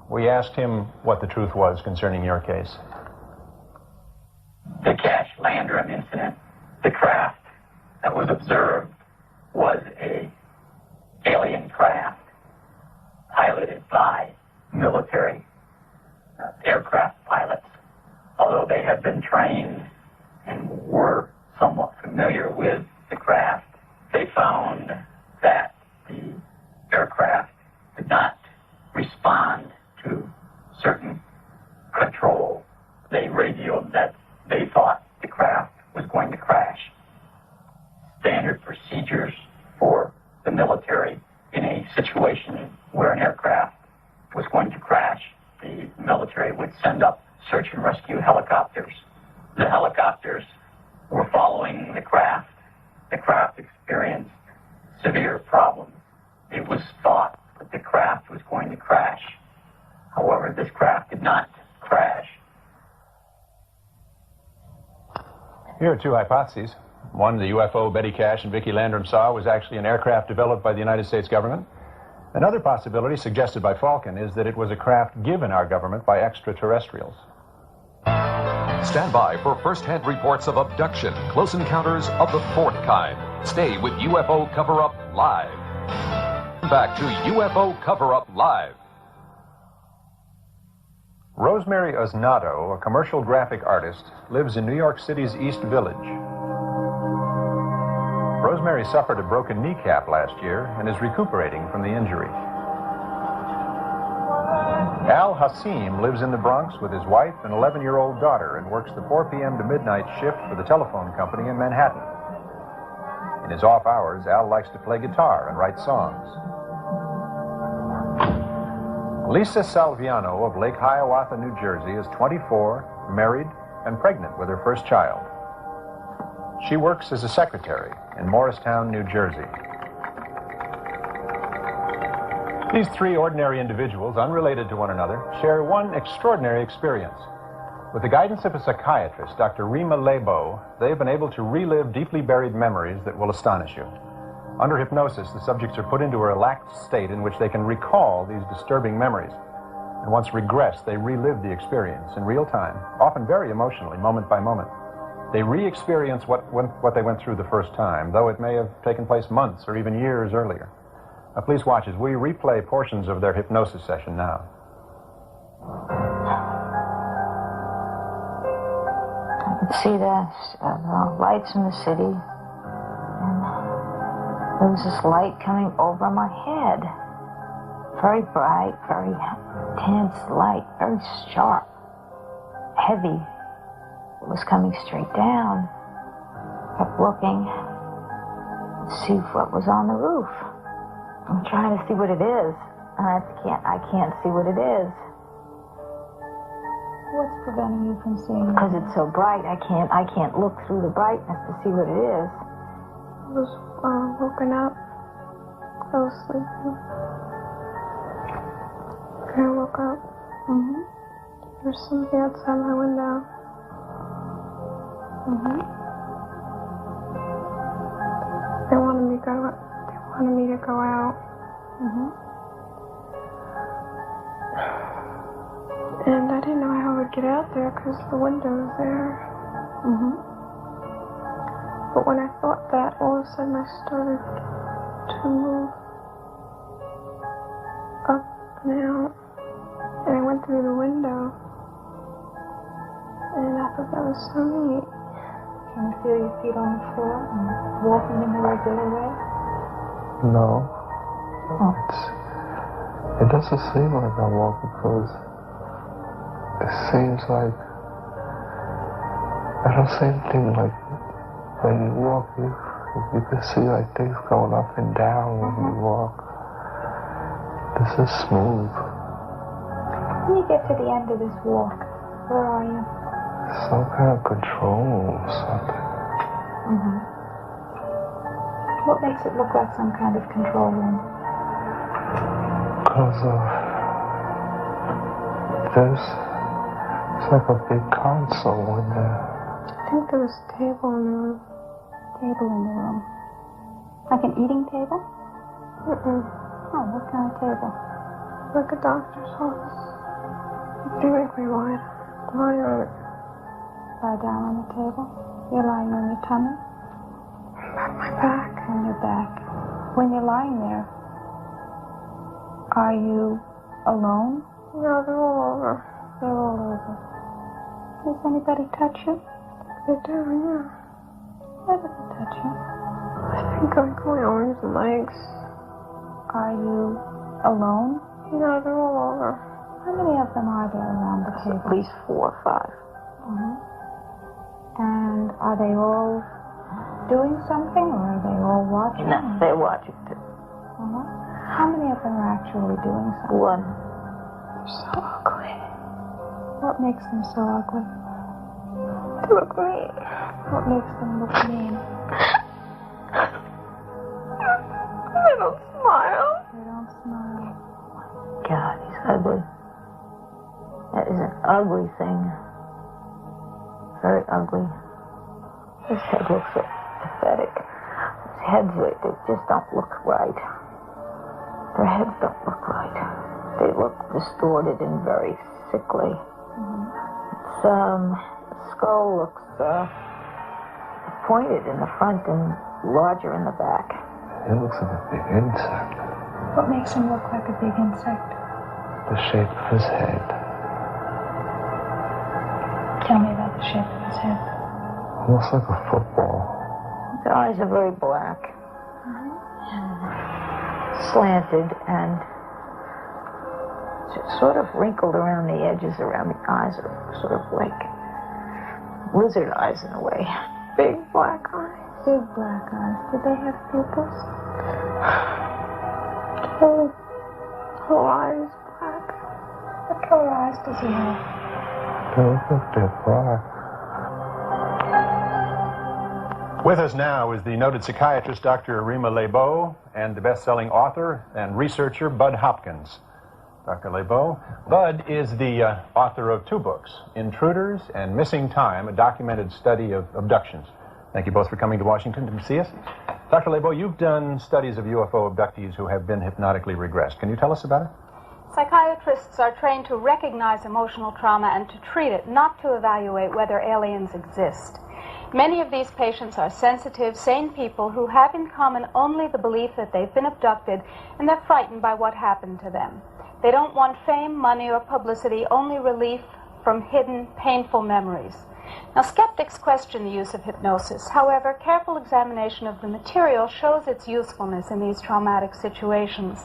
We asked him what the truth was concerning your case. The Cash Landrum incident, the craft that was observed was a alien craft piloted by military aircraft pilots. Although they have been trained and were somewhat familiar with the craft they found that the aircraft did not respond to certain control. They radioed that they thought the craft was going to crash. Standard procedures for the military in a situation where an aircraft was going to crash, the military would send up search and rescue helicopters. The helicopters were following the craft. The craft experienced severe problems. It was thought that the craft was going to crash. However, this craft did not crash. Here are two hypotheses. One, the UFO Betty Cash and Vicki Landrum saw was actually an aircraft developed by the United States government. Another possibility suggested by Falcon is that it was a craft given our government by extraterrestrials. Stand by for first-hand reports of abduction, close encounters of the fourth kind. Stay with UFO Cover-Up Live. Back to UFO Cover-Up Live. Rosemary Osnato, a commercial graphic artist, lives in New York City's East Village. Rosemary suffered a broken kneecap last year and is recuperating from the injury. Al Hassim lives in the Bronx with his wife and 11-year-old daughter and works the 4 p.m. to midnight shift for the telephone company in Manhattan. In his off hours, Al likes to play guitar and write songs. Lisa Salviano of Lake Hiawatha, New Jersey, is 24, married, and pregnant with her first child. She works as a secretary in Morristown, New Jersey. These three ordinary individuals, unrelated to one another, share one extraordinary experience. With the guidance of a psychiatrist, Dr. Rima Lebo, they have been able to relive deeply buried memories that will astonish you. Under hypnosis, the subjects are put into a relaxed state in which they can recall these disturbing memories. And once regressed, they relive the experience in real time, often very emotionally, moment by moment. They re-experience what they went through the first time, though it may have taken place months or even years earlier. Now, please watch as we replay portions of their hypnosis session now. I could see the lights in the city, and there was this light coming over my head. Very bright, very intense light, very sharp, heavy. It was coming straight down. Kept looking to see what was on the roof. I'm trying to see what it is, and I can't see what it is. What's preventing you from seeing it? Because it's so bright, I can't look through the brightness to see what it is. I was woken up. I was sleeping. I woke up. There's something outside my window. They wanted me to go out. And I didn't know how I would get out there because the window was there. But when I thought that, all of a sudden I started to move up and out. And I went through the window. And I thought that was so neat. Can you feel your feet on the floor and walking in the regular way? No. It doesn't seem like I'm walking because it seems like I don't see anything like when you walk, you can see like things going up and down when you walk. This is smooth. When you get to the end of this walk, where are you? Some kind of control or something. What makes it look like some kind of control room? Because it's like a big console in there. I think there was a table in the room. Table in the room. Like an eating table? Oh, what kind of table? Like a doctor's office. Theoretically wide. Lying on it. Lie down on the table. You're lying on your tummy? On my back. On your back. When you're lying there, are you alone? No, they're all over. They're all over. Does anybody touch you? They do, yeah. Where do they touch you? I think Like my arms and legs. Are you alone? No, they're all over. How many of them are there around the table? At least 4 or 5. And are they all doing something, or are they all watching? No, they're watching too. How many of them are actually doing something? 1. They're so ugly. What makes them so ugly? They look mean. What makes them look mean? They don't smile. They don't smile. God, he's ugly. That is an ugly thing. Very ugly. His head looks so pathetic. His heads, they just don't look right. Their heads don't look right. They look distorted and very sickly. Its skull looks pointed in the front and larger in the back. It looks like a big insect. What makes him look like a big insect? The shape of his head. Tell me about the shape of his head. Looks like a football. His eyes are very black, slanted, and sort of wrinkled around the edges, around the eyes, are sort of like lizard eyes in a way. Big black eyes. Big black eyes. Do they have pupils? Whole eyes black. What color eyes does he have? They look like they're black. With us now is the noted psychiatrist Dr. Rima Lebeau and the best-selling author and researcher Bud Hopkins. Dr. Lebeau. Bud is the author of 2 books, Intruders and Missing Time, a documented study of abductions. Thank you both for coming to Washington to see us. Dr. Lebeau, you've done studies of UFO abductees who have been hypnotically regressed. Can you tell us about it? Psychiatrists are trained to recognize emotional trauma and to treat it, not to evaluate whether aliens exist. Many of these patients are sensitive, sane people who have in common only the belief that they've been abducted and they're frightened by what happened to them. They don't want fame, money, or publicity, only relief from hidden, painful memories. Now, skeptics question the use of hypnosis. However, careful examination of the material shows its usefulness in these traumatic situations.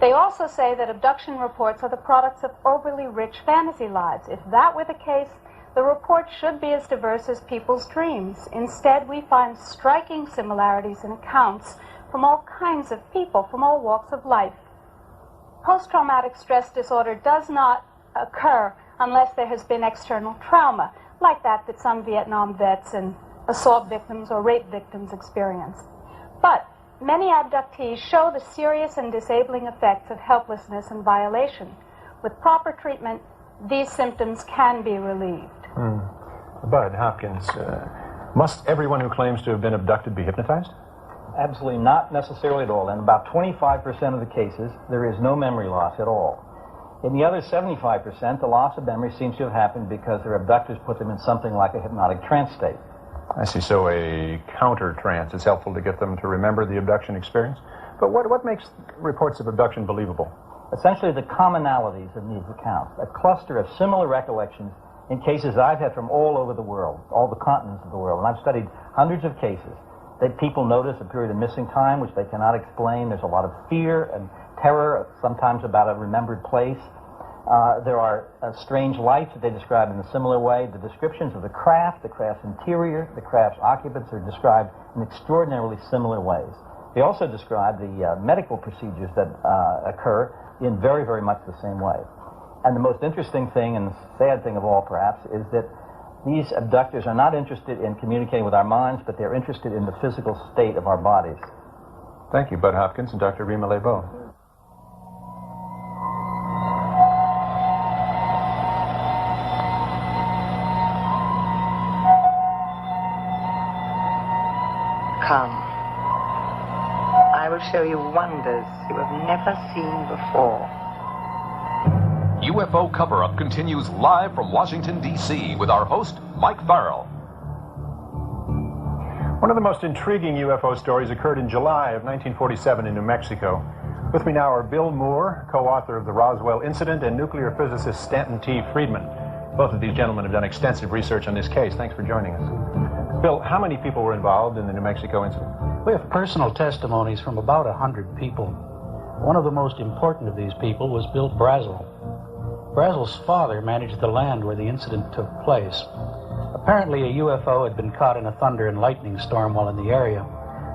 They also say that abduction reports are the products of overly rich fantasy lives. If that were the case, the report should be as diverse as people's dreams. Instead, we find striking similarities in accounts from all kinds of people, from all walks of life. Post-traumatic stress disorder does not occur unless there has been external trauma, like that some Vietnam vets and assault victims or rape victims experience. But many abductees show the serious and disabling effects of helplessness and violation. With proper treatment, these symptoms can be relieved. Bud Hopkins, must everyone who claims to have been abducted be hypnotized? Absolutely not necessarily at all. In about 25% of the cases, there is no memory loss at all. In the other 75%, the loss of memory seems to have happened because their abductors put them in something like a hypnotic trance state. I see. So a counter trance is helpful to get them to remember the abduction experience. But what makes reports of abduction believable? Essentially the commonalities in these accounts, a cluster of similar recollections in cases I've had from all over the world, all the continents of the world. And I've studied hundreds of cases that people notice a period of missing time which they cannot explain. There's a lot of fear and terror, sometimes about a remembered place. There are strange lights that they describe in a similar way. The descriptions of the craft's interior, the craft's occupants are described in extraordinarily similar ways. They also describe the medical procedures that occur in very, very much the same way. And the most interesting thing, and the sad thing of all perhaps, is that these abductors are not interested in communicating with our minds, but they're interested in the physical state of our bodies. Thank you, Bud Hopkins and Dr. Rima Lebeau. Come. I will show you wonders you have never seen before. UFO Cover-Up continues live from Washington, D.C. with our host, Mike Farrell. One of the most intriguing UFO stories occurred in July of 1947 in New Mexico. With me now are Bill Moore, co-author of the Roswell Incident, and nuclear physicist Stanton T. Friedman. Both of these gentlemen have done extensive research on this case. Thanks for joining us. Bill, how many people were involved in the New Mexico incident? We have personal testimonies from about 100 people. One of the most important of these people was Bill Brazel. Brazel's father managed the land where the incident took place. Apparently, a UFO had been caught in a thunder and lightning storm while in the area.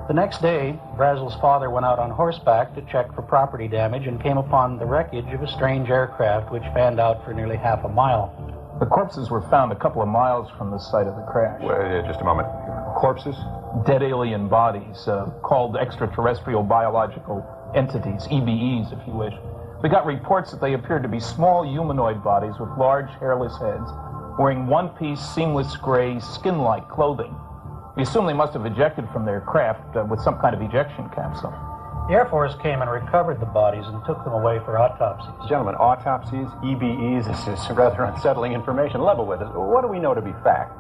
The next day, Brazel's father went out on horseback to check for property damage and came upon the wreckage of a strange aircraft which fanned out for nearly half a mile. The corpses were found a couple of miles from the site of the crash. Wait, just a moment. Corpses? Dead alien bodies, called extraterrestrial biological entities, EBEs, if you wish. We got reports that they appeared to be small humanoid bodies with large, hairless heads, wearing one-piece, seamless gray, skin-like clothing. We assume they must have ejected from their craft with some kind of ejection capsule. The Air Force came and recovered the bodies and took them away for autopsies. Gentlemen, autopsies, EBEs, this is rather unsettling information. Level with us. What do we know to be fact?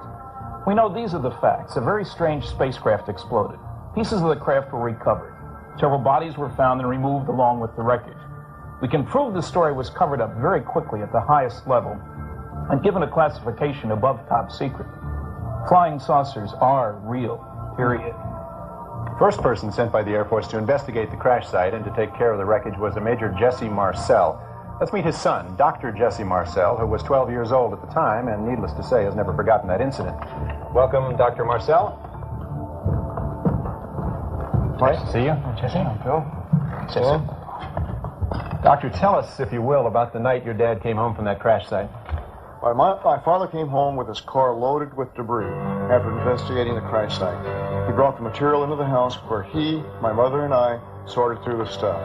We know these are the facts. A very strange spacecraft exploded. Pieces of the craft were recovered. Several bodies were found and removed along with the wreckage. We can prove the story was covered up very quickly at the highest level and given a classification above top secret. Flying saucers are real, period. First person sent by the Air Force to investigate the crash site and to take care of the wreckage was a Major Jesse Marcel. Let's meet his son, Dr. Jesse Marcel, who was 12 years old at the time and, needless to say, has never forgotten that incident. Welcome, Dr. Marcel. Nice to see you. Jesse. Phil. Jesse. Doctor, tell us, if you will, about the night your dad came home from that crash site. My father came home with his car loaded with debris after investigating the crash site. He brought the material into the house where he, my mother, and I sorted through the stuff.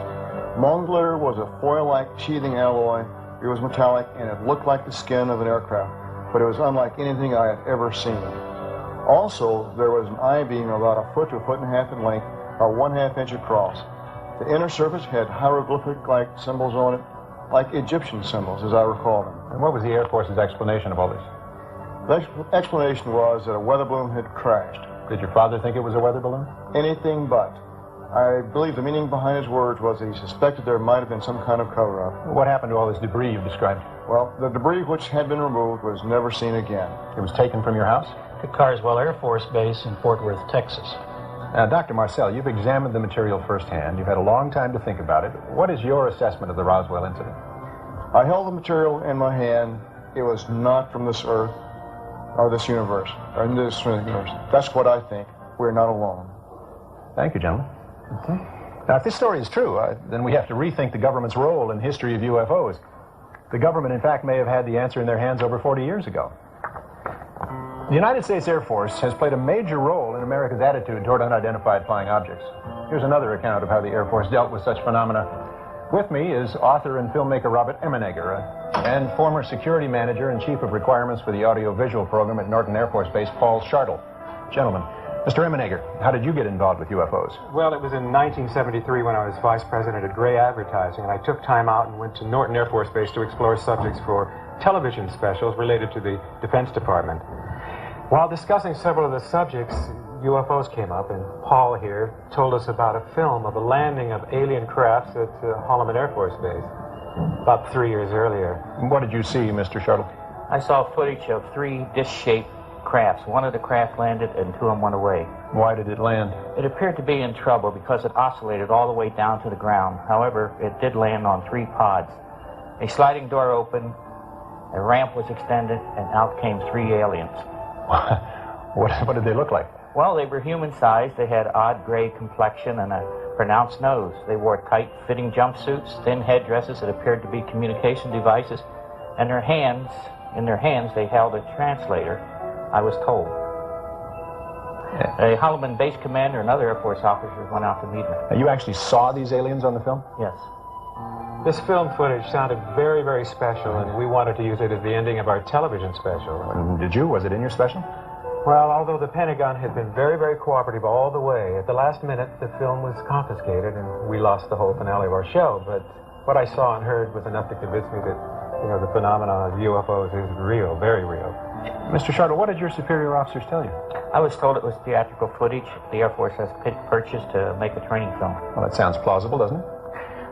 Among the litter was a foil-like sheathing alloy. It was metallic, and it looked like the skin of an aircraft, but it was unlike anything I had ever seen. Also, there was an I-beam about 1 foot to 1.5 foot in length, about 1/2 inch across. The inner surface had hieroglyphic-like symbols on it, like Egyptian symbols, as I recall them. And what was the Air Force's explanation of all this? The explanation was that a weather balloon had crashed. Did your father think it was a weather balloon? Anything but. I believe the meaning behind his words was that he suspected there might have been some kind of cover-up. What happened to all this debris you've described? Well, the debris which had been removed was never seen again. It was taken from your house? To Carswell Air Force Base in Fort Worth, Texas. Now, Dr. Marcel, you've examined the material firsthand. You've had a long time to think about it. What is your assessment of the Roswell incident? I held the material in my hand. It was not from this Earth or this universe, or in this universe. That's what I think. We're not alone. Thank you, gentlemen. Okay. Now, if this story is true, then we have to rethink the government's role in the history of UFOs. The government, in fact, may have had the answer in their hands over 40 years ago. The United States Air Force has played a major role in America's attitude toward unidentified flying objects. Here's another account of how the Air Force dealt with such phenomena. With me is author and filmmaker Robert Emenegger and former security manager and chief of requirements for the audiovisual program at Norton Air Force Base, Paul Schartle. Gentlemen, Mr. Emenegger, how did you get involved with UFOs? Well, it was in 1973 when I was vice president at Gray Advertising, and I took time out and went to Norton Air Force Base to explore subjects for television specials related to the Defense Department. While discussing several of the subjects, UFOs came up, and Paul here told us about a film of a landing of alien crafts at Holloman Air Force Base about 3 years earlier. What did you see, Mr. Schartle? I saw footage of 3 dish-shaped crafts. One of the craft landed and 2 of them went away. Why did it land? It appeared to be in trouble because it oscillated all the way down to the ground. However, it did land on 3 pods. A sliding door opened, a ramp was extended, and out came 3 aliens. What did they look like? Well, they were human-sized. They had odd gray complexion and a pronounced nose. They wore tight-fitting jumpsuits, thin headdresses that appeared to be communication devices, and in their hands they held a translator, I was told. A Holloman base commander and other Air Force officers went out to meet me. Now, you actually saw these aliens on the film? Yes. This film footage sounded very, very special, and we wanted to use it as the ending of our television special. Did you? Was it in your special? Well, although the Pentagon had been very, very cooperative all the way, at the last minute the film was confiscated and we lost the whole finale of our show. But what I saw and heard was enough to convince me that, the phenomenon of UFOs is real, very real. Mr. Schartle, what did your superior officers tell you? I was told it was theatrical footage the Air Force has purchased to make a training film. Well, that sounds plausible, doesn't it?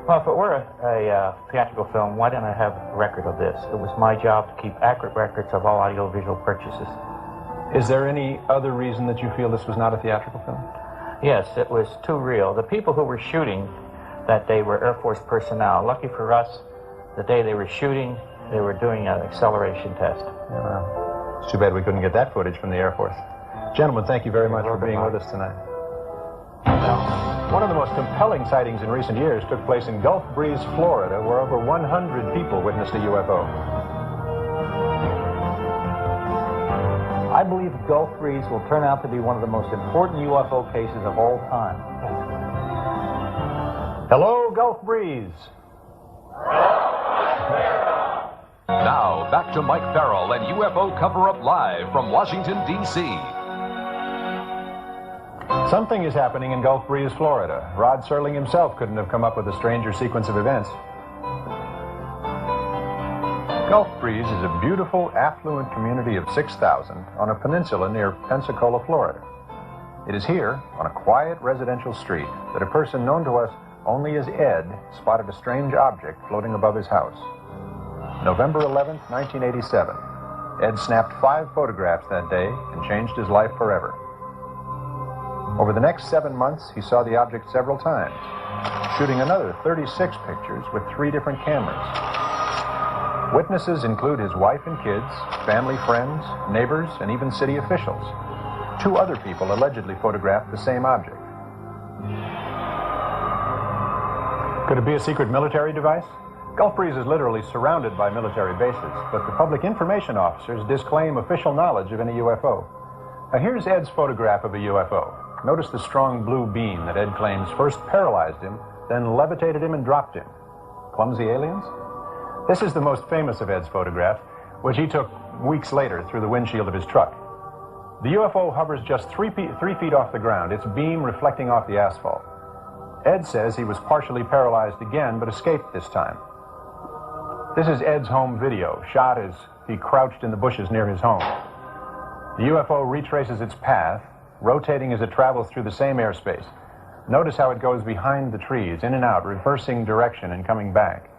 Well, if it were a theatrical film, why didn't I have a record of this? It was my job to keep accurate records of all audiovisual purchases. Is there any other reason that you feel this was not a theatrical film? Yes, it was too real. The people who were shooting that day were Air Force personnel. Lucky for us, the day they were shooting, they were doing an acceleration test. Well, it's too bad we couldn't get that footage from the Air Force. Gentlemen, thank you very much for being with us tonight. Now, one of the most compelling sightings in recent years took place in Gulf Breeze, Florida, where over 100 people witnessed a UFO. I believe Gulf Breeze will turn out to be one of the most important UFO cases of all time. Hello, Gulf Breeze. Now, back to Mike Farrell and UFO Cover-Up Live from Washington, D.C. Something is happening in Gulf Breeze, Florida. Rod Serling himself couldn't have come up with a stranger sequence of events. Gulf Breeze is a beautiful, affluent community of 6,000 on a peninsula near Pensacola, Florida. It is here, on a quiet residential street, that a person known to us only as Ed spotted a strange object floating above his house. November 11th, 1987. Ed snapped 5 photographs that day and changed his life forever. Over the next 7 months, he saw the object several times, shooting another 36 pictures with 3 different cameras. Witnesses include his wife and kids, family, friends, neighbors, and even city officials. 2 other people allegedly photographed the same object. Could it be a secret military device? Gulf Breeze is literally surrounded by military bases, but the public information officers disclaim official knowledge of any UFO. Now here's Ed's photograph of a UFO. Notice the strong blue beam that Ed claims first paralyzed him, then levitated him and dropped him. Clumsy aliens? This is the most famous of Ed's photographs, which he took weeks later through the windshield of his truck. The UFO hovers just 3 feet off the ground, its beam reflecting off the asphalt. Ed says he was partially paralyzed again, but escaped this time. This is Ed's home video, shot as he crouched in the bushes near his home. The UFO retraces its path, rotating as it travels through the same airspace. Notice how it goes behind the trees, in and out, reversing direction and coming back.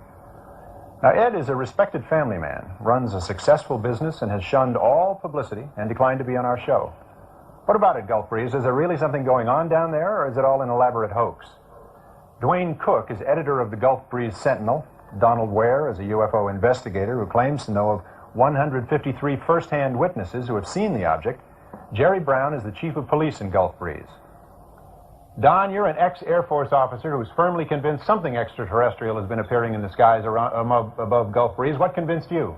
Now, Ed is a respected family man, runs a successful business, and has shunned all publicity and declined to be on our show. What about it, Gulf Breeze? Is there really something going on down there, or is it all an elaborate hoax? Dwayne Cook is editor of the Gulf Breeze Sentinel. Donald Ware is a UFO investigator who claims to know of 153 first-hand witnesses who have seen the object. Jerry Brown is the chief of police in Gulf Breeze. Don, you're an ex-Air Force officer who's firmly convinced something extraterrestrial has been appearing in the skies above Gulf Breeze. What convinced you?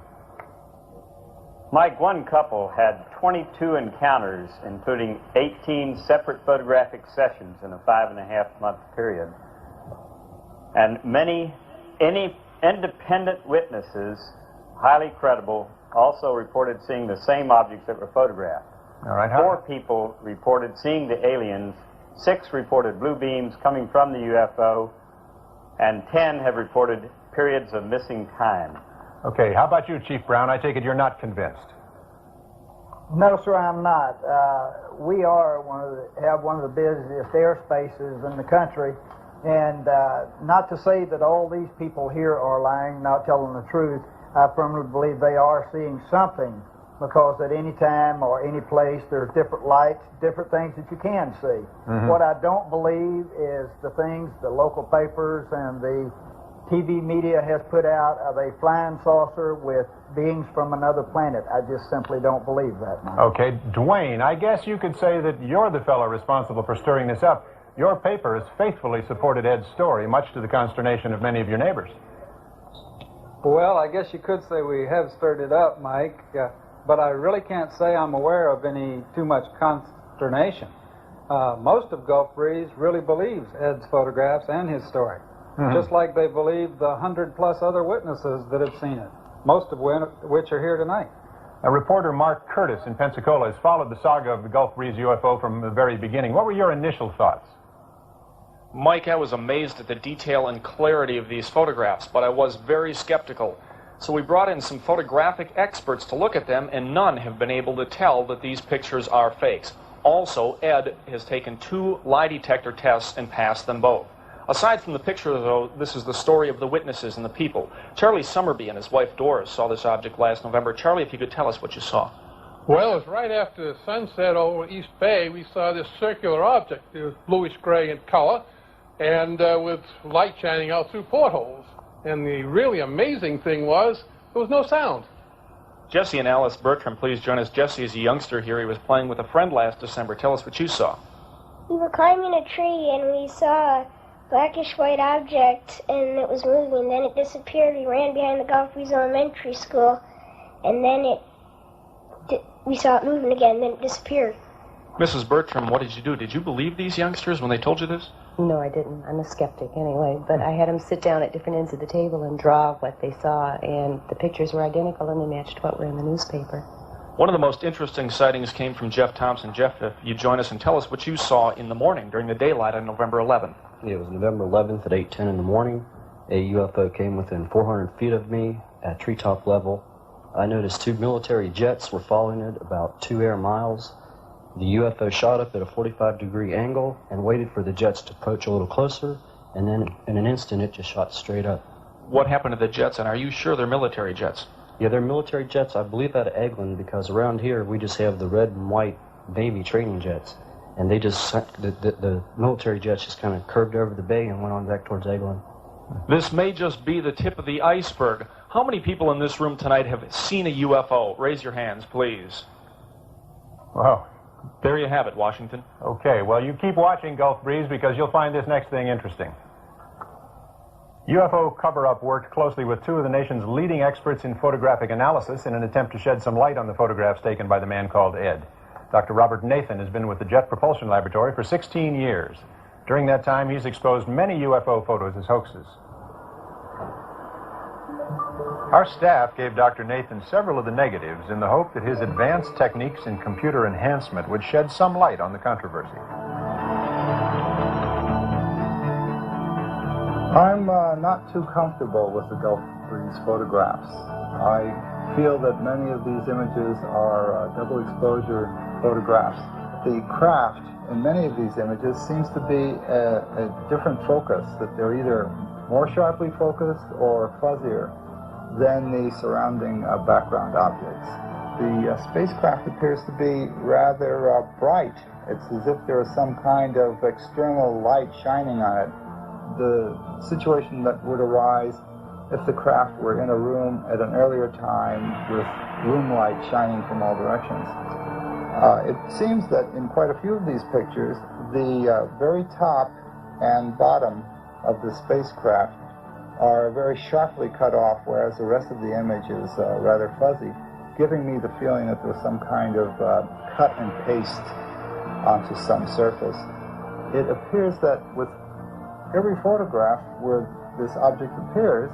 Mike, one couple had 22 encounters, including 18 separate photographic sessions in a 5.5-month period. And many independent witnesses, highly credible, also reported seeing the same objects that were photographed. All right. 4 people reported seeing the aliens, 6 reported blue beams coming from the UFO, and 10 have reported periods of missing time. Okay, how about you, Chief Brown? I take it you're not convinced. No, sir, I'm not. We are have one of the busiest airspaces in the country, and not to say that all these people here are lying, not telling the truth. I firmly believe they are seeing something, because at any time or any place there's different lights, different things that you can see. Mm-hmm. What I don't believe is the things the local papers and the TV media has put out of a flying saucer with beings from another planet. I just simply don't believe that, Mike. Okay, Dwayne, I guess you could say that you're the fellow responsible for stirring this up. Your paper has faithfully supported Ed's story, much to the consternation of many of your neighbors. Well, I guess you could say we have stirred it up, Mike, but I really can't say I'm aware of any too much consternation. Most of Gulf Breeze really believes Ed's photographs and his story, just like they believe the 100+ other witnesses that have seen it, most of which are here tonight. Reporter Mark Curtis in Pensacola has followed the saga of the Gulf Breeze UFO from the very beginning. What were your initial thoughts? Mike, I was amazed at the detail and clarity of these photographs, but I was very skeptical. So we brought in some photographic experts to look at them, and none have been able to tell that these pictures are fakes. Also, Ed has taken 2 lie detector tests and passed them both. Aside from the picture, though, this is the story of the witnesses and the people. Charlie Summerby and his wife Doris saw this object last November. Charlie, if you could tell us what you saw. Well, it was right after the sunset over East Bay, we saw this circular object. It was bluish-gray in color, and with light shining out through portholes. And the really amazing thing was, there was no sound. Jesse and Alice Bertram, please join us. Jesse is a youngster here. He was playing with a friend last December. Tell us what you saw. We were climbing a tree, and we saw a blackish-white object, and it was moving. Then it disappeared. We ran behind the Gulf Breeze Elementary School, and then we saw it moving again, then it disappeared. Mrs. Bertram, what did you do? Did you believe these youngsters when they told you this? No, I didn't. I'm a skeptic anyway. But I had them sit down at different ends of the table and draw what they saw, and the pictures were identical, and they matched what were in the newspaper. One of the most interesting sightings came from Jeff Thompson. Jeff, if you join us and tell us what you saw in the morning during the daylight on November 11th. It was November 11th at 8:10 in the morning. A UFO came within 400 feet of me at treetop level. I noticed 2 military jets were following it about 2 air miles. The UFO shot up at a 45-degree angle and waited for the jets to approach a little closer, and then in an instant it just shot straight up. What happened to the jets, and are you sure they're military jets? Yeah, they're military jets, I believe out of Eglin, because around here we just have the red and white Navy training jets. And they just, the military jets just kind of curved over the bay and went on back towards Eglin. This may just be the tip of the iceberg. How many people in this room tonight have seen a UFO? Raise your hands, please. Wow. There you have it, Washington. Okay, well, you keep watching Gulf Breeze because you'll find this next thing interesting. UFO cover-up worked closely with 2 of the nation's leading experts in photographic analysis in an attempt to shed some light on the photographs taken by the man called Ed. Dr. Robert Nathan has been with the Jet Propulsion Laboratory for 16 years. During that time, he's exposed many UFO photos as hoaxes. Our staff gave Dr. Nathan several of the negatives in the hope that his advanced techniques in computer enhancement would shed some light on the controversy. I'm not too comfortable with the Gulf Breeze photographs. I feel that many of these images are double exposure photographs. The craft in many of these images seems to be a different focus, that they're either more sharply focused or fuzzier than the surrounding background objects. The spacecraft appears to be rather bright. It's as if there is some kind of external light shining on it. The situation that would arise if the craft were in a room at an earlier time with room light shining from all directions. It seems that in quite a few of these pictures, the very top and bottom of the spacecraft are very sharply cut off, whereas the rest of the image is rather fuzzy, giving me the feeling that there was some kind of cut and paste onto some surface. It appears that with every photograph where this object appears,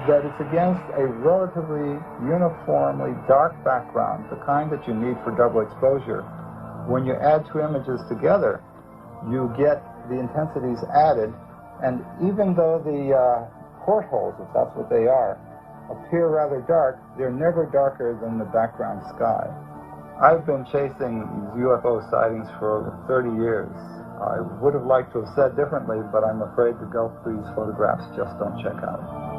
that it's against a relatively uniformly dark background, the kind that you need for double exposure. When you add 2 images together, you get the intensities added, and even though the portholes, if that's what they are, appear rather dark, they're never darker than the background sky. I've been chasing UFO sightings for over 30 years. I would have liked to have said differently, but I'm afraid the Gulf Breeze photographs just don't check out.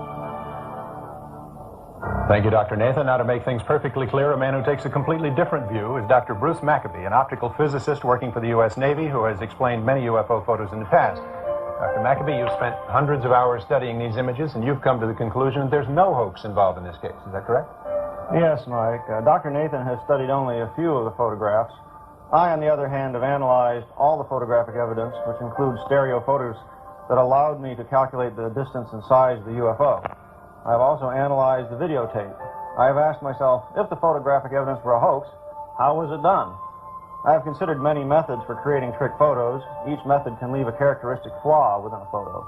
Thank you, Dr. Nathan. Now, to make things perfectly clear, a man who takes a completely different view is Dr. Bruce Maccabee, an optical physicist working for the U.S. Navy who has explained many UFO photos in the past. Dr. Maccabee, you've spent hundreds of hours studying these images, and you've come to the conclusion that there's no hoax involved in this case. Is that correct? Yes, Mike. Dr. Nathan has studied only a few of the photographs. I, on the other hand, have analyzed all the photographic evidence, which includes stereo photos that allowed me to calculate the distance and size of the UFO. I have also analyzed the videotape. I have asked myself, if the photographic evidence were a hoax, how was it done? I have considered many methods for creating trick photos. Each method can leave a characteristic flaw within a photo.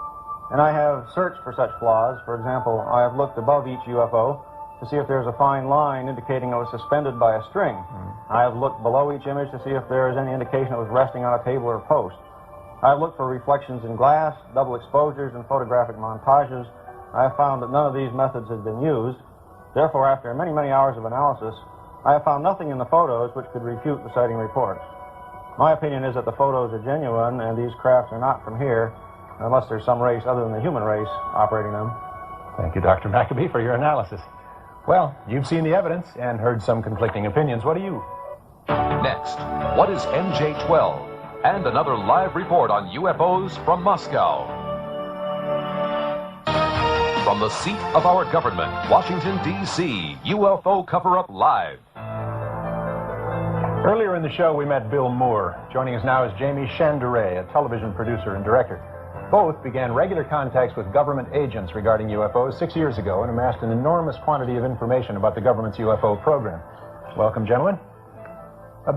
And I have searched for such flaws. For example, I have looked above each UFO to see if there's a fine line indicating it was suspended by a string. I have looked below each image to see if there is any indication it was resting on a table or a post. I have looked for reflections in glass, double exposures, and photographic montages. I have found that none of these methods have been used. Therefore, after many, many hours of analysis, I have found nothing in the photos which could refute the sighting reports. My opinion is that the photos are genuine and these crafts are not from here, unless there's some race other than the human race operating them. Thank you, Dr. Maccabee, for your analysis. Well, you've seen the evidence and heard some conflicting opinions. What do you? Next, what is MJ-12? And another live report on UFOs from Moscow. From the seat of our government, Washington, D.C., UFO Cover-Up Live. Earlier in the show, we met Bill Moore. Joining us now is Jamie Chandere, a television producer and director. Both began regular contacts with government agents regarding UFOs 6 years ago and amassed an enormous quantity of information about the government's UFO program. Welcome, gentlemen.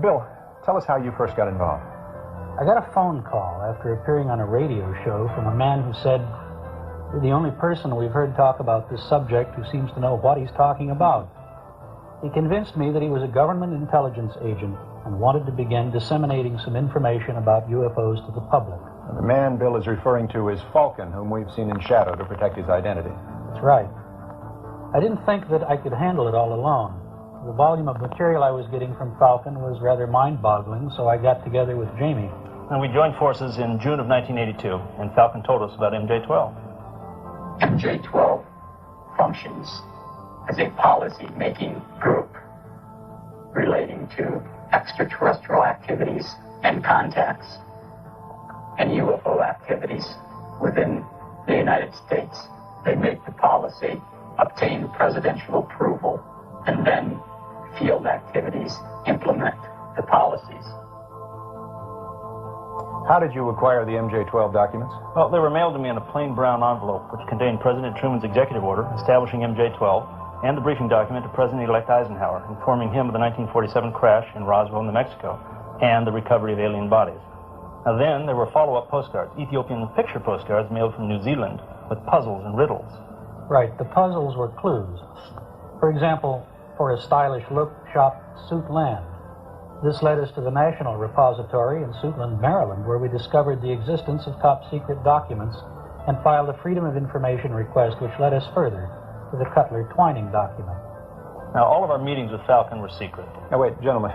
Bill, tell us how you first got involved. I got a phone call after appearing on a radio show from a man who said, "You're the only person we've heard talk about this subject who seems to know what he's talking about." He convinced me that he was a government intelligence agent and wanted to begin disseminating some information about UFOs to the public. The man Bill is referring to is Falcon, whom we've seen in shadow to protect his identity. That's right. I didn't think that I could handle it all alone. The volume of material I was getting from Falcon was rather mind-boggling, so I got together with Jamie. And we joined forces in June of 1982, and Falcon told us about MJ-12. MJ-12 functions as a policy-making group relating to extraterrestrial activities and contacts and UFO activities within the United States. They make the policy, obtain presidential approval, and then field activities implement the policies. How did you acquire the MJ-12 documents? Well, they were mailed to me in a plain brown envelope, which contained President Truman's executive order establishing MJ-12 and the briefing document to President-elect Eisenhower, informing him of the 1947 crash in Roswell, New Mexico, and the recovery of alien bodies. Now then, there were follow-up postcards, Ethiopian picture postcards mailed from New Zealand with puzzles and riddles. Right, the puzzles were clues. For example, for a stylish look, shop Suitland. This led us to the National Repository in Suitland, Maryland, where we discovered the existence of top-secret documents and filed a Freedom of Information request, which led us further to the Cutler-Twining document. Now, all of our meetings with Falcon were secret. Now, wait, gentlemen.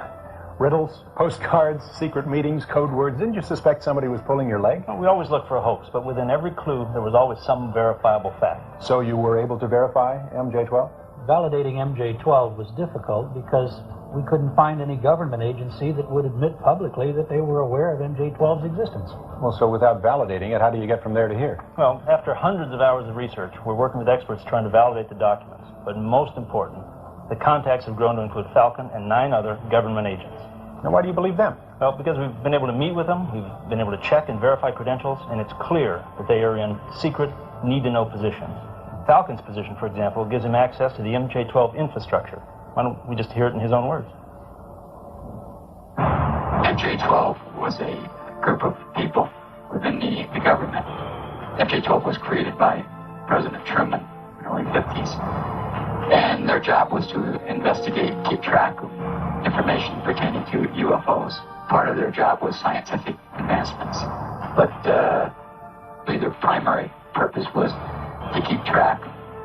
Riddles, postcards, secret meetings, code words. Didn't you suspect somebody was pulling your leg? Well, we always looked for a hoax, but within every clue, there was always some verifiable fact. So you were able to verify MJ-12? Validating MJ-12 was difficult because we couldn't find any government agency that would admit publicly that they were aware of MJ-12's existence. Well, so without validating it, how do you get from there to here? Well, after hundreds of hours of research, we're working with experts trying to validate the documents. But most important, the contacts have grown to include Falcon and 9 other government agents. Now, why do you believe them? Well, because we've been able to meet with them, we've been able to check and verify credentials, and it's clear that they are in secret, need-to-know positions. Falcon's position, for example, gives him access to the MJ-12 infrastructure. Why don't we just hear it in his own words? MJ-12 was a group of people within the government. MJ-12 was created by President Truman in the early 50s. And their job was to investigate, keep track of information pertaining to UFOs. Part of their job was scientific advancements. But their primary purpose was to keep track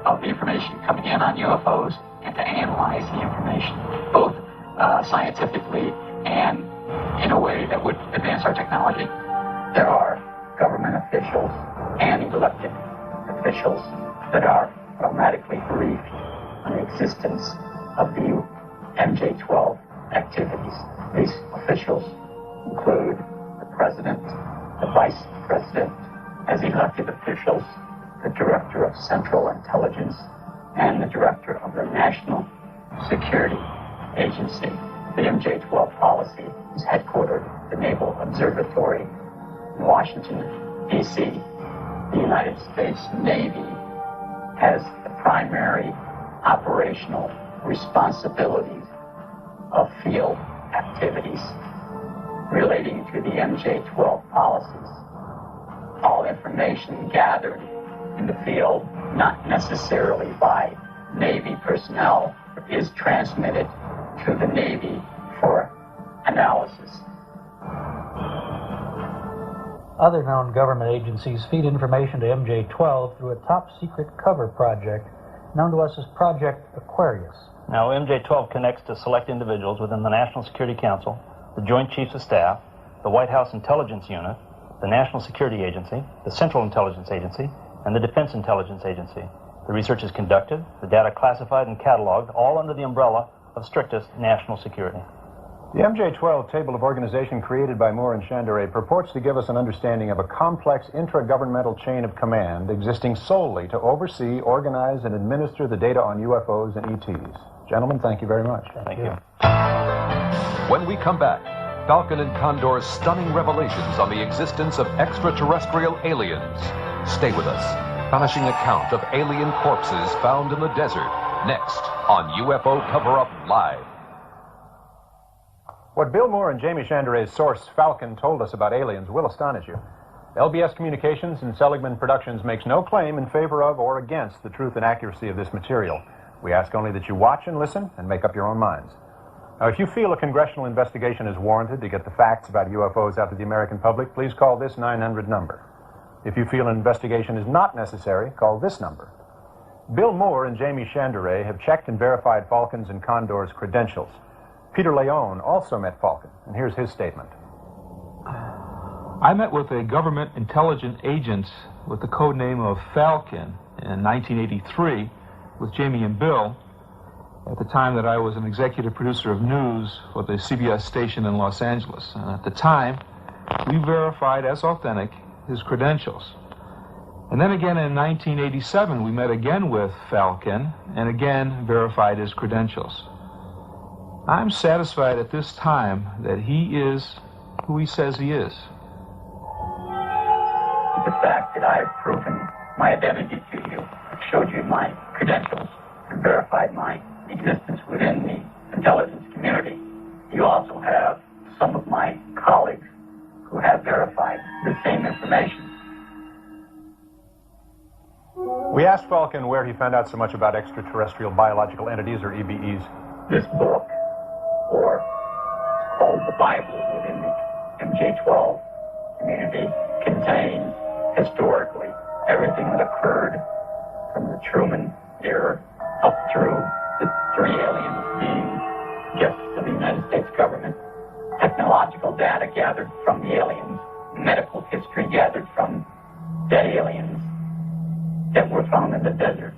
of the information coming in on UFOs and to analyze the information, both scientifically and in a way that would advance our technology. There are government officials and elected officials that are automatically briefed on the existence of the MJ-12 activities. These officials include the President, the Vice President, as elected officials, the Director of Central Intelligence, and the Director of the National Security Agency. The MJ-12 policy is headquartered at the Naval Observatory in Washington, D.C. The United States Navy has the primary operational responsibilities of field activities relating to the MJ-12 policies. All information gathered in the field, not necessarily by Navy personnel, is transmitted to the Navy for analysis. Other known government agencies feed information to MJ-12 through a top-secret cover project known to us as Project Aquarius. Now, MJ-12 connects to select individuals within the National Security Council, the Joint Chiefs of Staff, the White House Intelligence Unit, the National Security Agency, the Central Intelligence Agency, and the Defense Intelligence Agency. The research is conducted, the data classified and cataloged, all under the umbrella of strictest national security. The MJ-12 table of organization created by Moore and Chanderet purports to give us an understanding of a complex intragovernmental chain of command existing solely to oversee, organize, and administer the data on UFOs and ETs. Gentlemen, thank you very much. Thank you. When we come back, Falcon and Condor's stunning revelations on the existence of extraterrestrial aliens. Stay with us. Astonishing account of alien corpses found in the desert. Next on UFO Cover-Up Live. What Bill Moore and Jamie Chanderet's source, Falcon, told us about aliens will astonish you. LBS Communications and Seligman Productions makes no claim in favor of or against the truth and accuracy of this material. We ask only that you watch and listen and make up your own minds. Now, if you feel a congressional investigation is warranted to get the facts about UFOs out to the American public, please call this 900 number. If you feel an investigation is not necessary, call this number. Bill Moore and Jamie Chanderet have checked and verified Falcon's and Condor's credentials. Peter Leone also met Falcon, and here's his statement. I met with a government intelligence agent with the code name of Falcon in 1983 with Jamie and Bill at the time that I was an executive producer of news for the CBS station in Los Angeles. And at the time, we verified as authentic his credentials. And then again in 1987, we met again with Falcon and again verified his credentials. I'm satisfied at this time that he is who he says he is. The fact that I've proven my identity to you, showed you my credentials, and verified my existence within the intelligence community. You also have some of my colleagues who have verified the same information. We asked Falcon where he found out so much about extraterrestrial biological entities, or EBEs. This book, or called the Bible within the MJ-12 community, contains historically everything that occurred from the Truman era up through the three aliens being gifts to the United States government, technological data gathered from the aliens, medical history gathered from dead aliens that were found in the desert,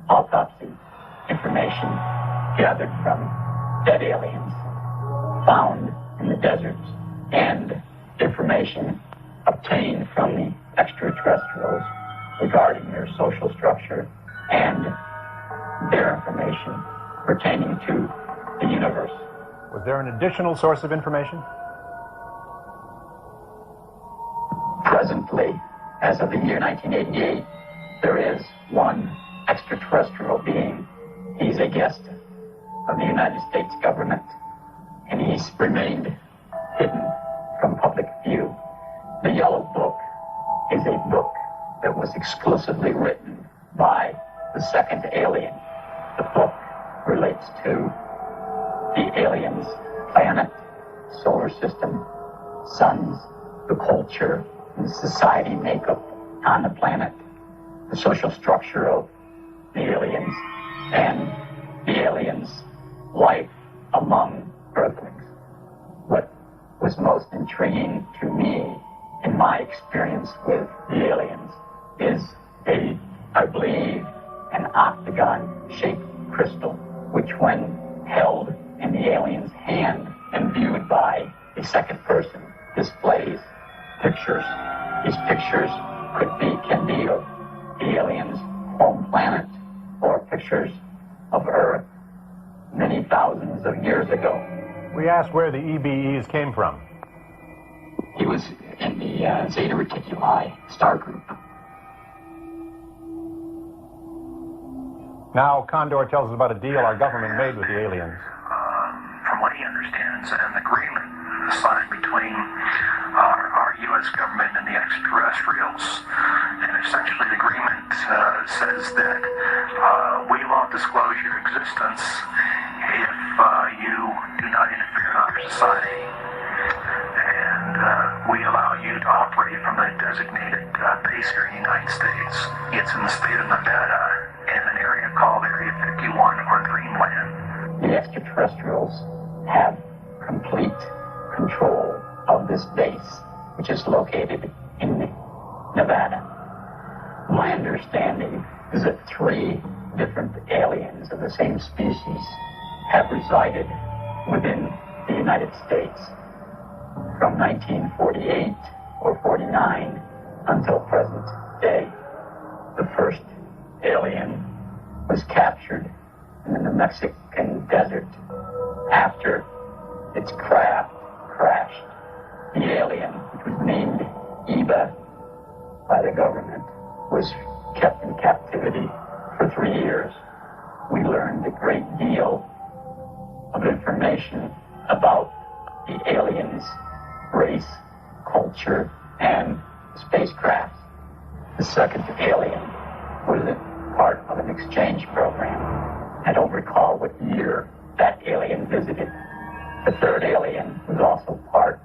autopsy information gathered from dead aliens found in the deserts, and information obtained from the extraterrestrials regarding their social structure and their information pertaining to the universe. Was there an additional source of information? Presently, as of the year 1988, there is one extraterrestrial being. He's a guest of the United States government, and he's remained hidden from public view. The Yellow Book is a book that was exclusively written by the second alien. The book relates to the aliens' planet, solar system, suns, the culture, and society makeup on the planet, the social structure of the aliens, and the aliens' life among Earthlings. What was most intriguing to me in my experience with the aliens is I believe, an octagon-shaped crystal, which when held in the alien's hand and viewed by a second person, displays pictures. These pictures can be of the alien's home planet, or pictures of Earth many thousands of years ago. We asked where the EBEs came from. He was in the Zeta Reticuli star group. Now, Condor tells us about a deal our government made with the aliens. From what he understands, an agreement signed between our U.S. government and the extraterrestrials. And essentially the agreement says that we won't disclose your existence if you do not interfere in our society. And we allow you to operate from a designated base here in the United States. It's in the state of Nevada, in an area called Area 51, or Dreamland. The extraterrestrials have complete control of this base, which is located in Nevada. My understanding is that 3 different aliens of the same species have resided within the United States from 1948 or 49 until present day. The first alien was captured in the New Mexican desert after its craft crashed. The alien, which was named Eva by the government, was kept in captivity for 3 years. We learned a great deal of information about the aliens' race, culture, and spacecraft. The second alien was a part of an exchange program. I don't recall what year that alien visited. The third alien was also part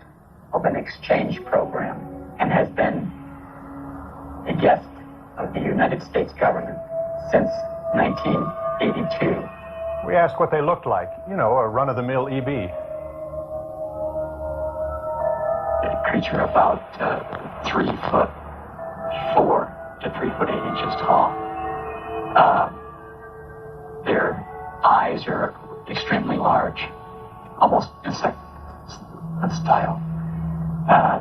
of an exchange program and has been a guest of the United States government since 1982. We asked what they looked like, you know, a run-of-the-mill EB. A creature about 3'4" to 3'8" inches tall. Their eyes are extremely large, almost insect style.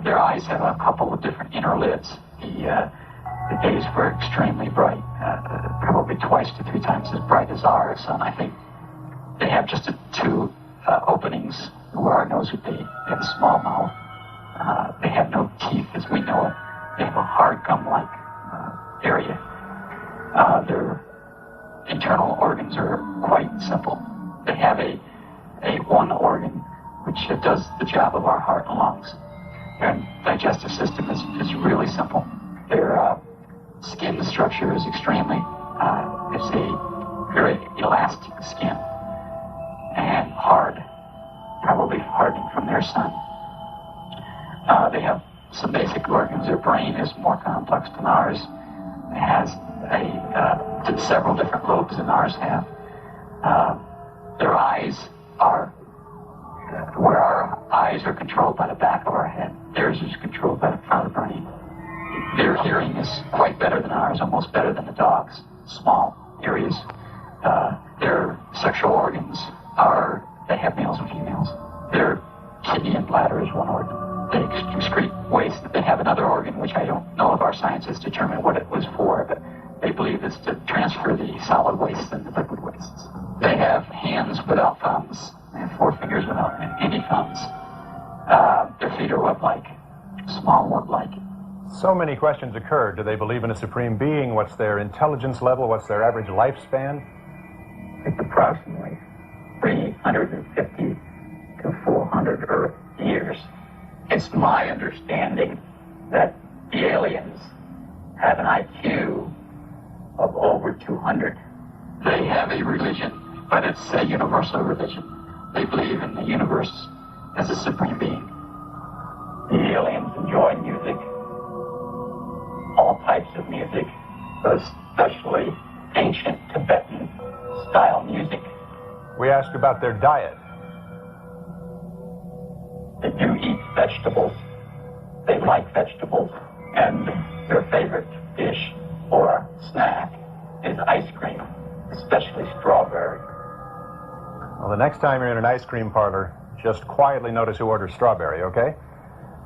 Their eyes have a couple of different inner lids. The days were extremely bright, probably twice to 3 times as bright as ours, and I think they have just 2 openings where our nose would be. They have a small mouth. They have no teeth as we know it. They have a hard gum-like area. Their internal organs are quite simple. They have a one organ which does the job of our heart and lungs. Their digestive system is really simple. Their skin structure is extremely, it's a very elastic skin and hard, probably hardened from their sun. They have some basic organs. Their brain is more complex than ours. It has several different lobes than ours have. Their eyes are where our eyes are controlled by the back of our head. Theirs is controlled by the front of the brain. Their hearing is quite better than ours, almost better than the dog's. Small areas. Their sexual organs they have males and females. Their kidney and bladder is one organ. They excrete waste. They have another organ, which I don't know if our scientists determined what it was for, but they believe it's to transfer the solid wastes and the liquid wastes. They have hands without thumbs. They have 4 fingers without any thumbs. Their feet are web-like, small web-like. So many questions occur. Do they believe in a supreme being? What's their intelligence level? What's their average lifespan? It's approximately 350 to 400 Earth years. It's my understanding that the aliens have an IQ of over 200. They have a religion, but it's a universal religion. They believe in the universe as a supreme being. The aliens enjoy music, all types of music, but especially ancient Tibetan style music. We asked about their diet. They do eat vegetables. They like vegetables, and their favorite dish or snack is ice cream, especially strawberry. Well, the next time you're in an ice cream parlor, just quietly notice who orders strawberry, okay?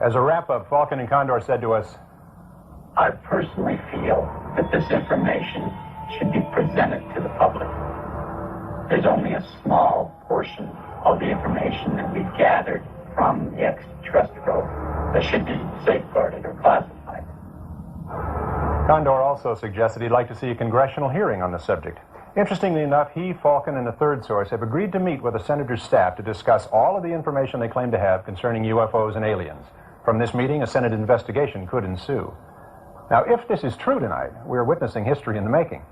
As a wrap-up, Falcon and Condor said to us, I personally feel that this information should be presented to the public. There's only a small portion of the information that we've gathered from the extraterrestrial that should be safeguarded or classified. Condor also suggested he'd like to see a congressional hearing on the subject. Interestingly enough, he, Falcon, and a third source have agreed to meet with the senator's staff to discuss all of the information they claim to have concerning UFOs and aliens. From this meeting, a Senate investigation could ensue. Now, if this is true tonight, we're witnessing history in the making.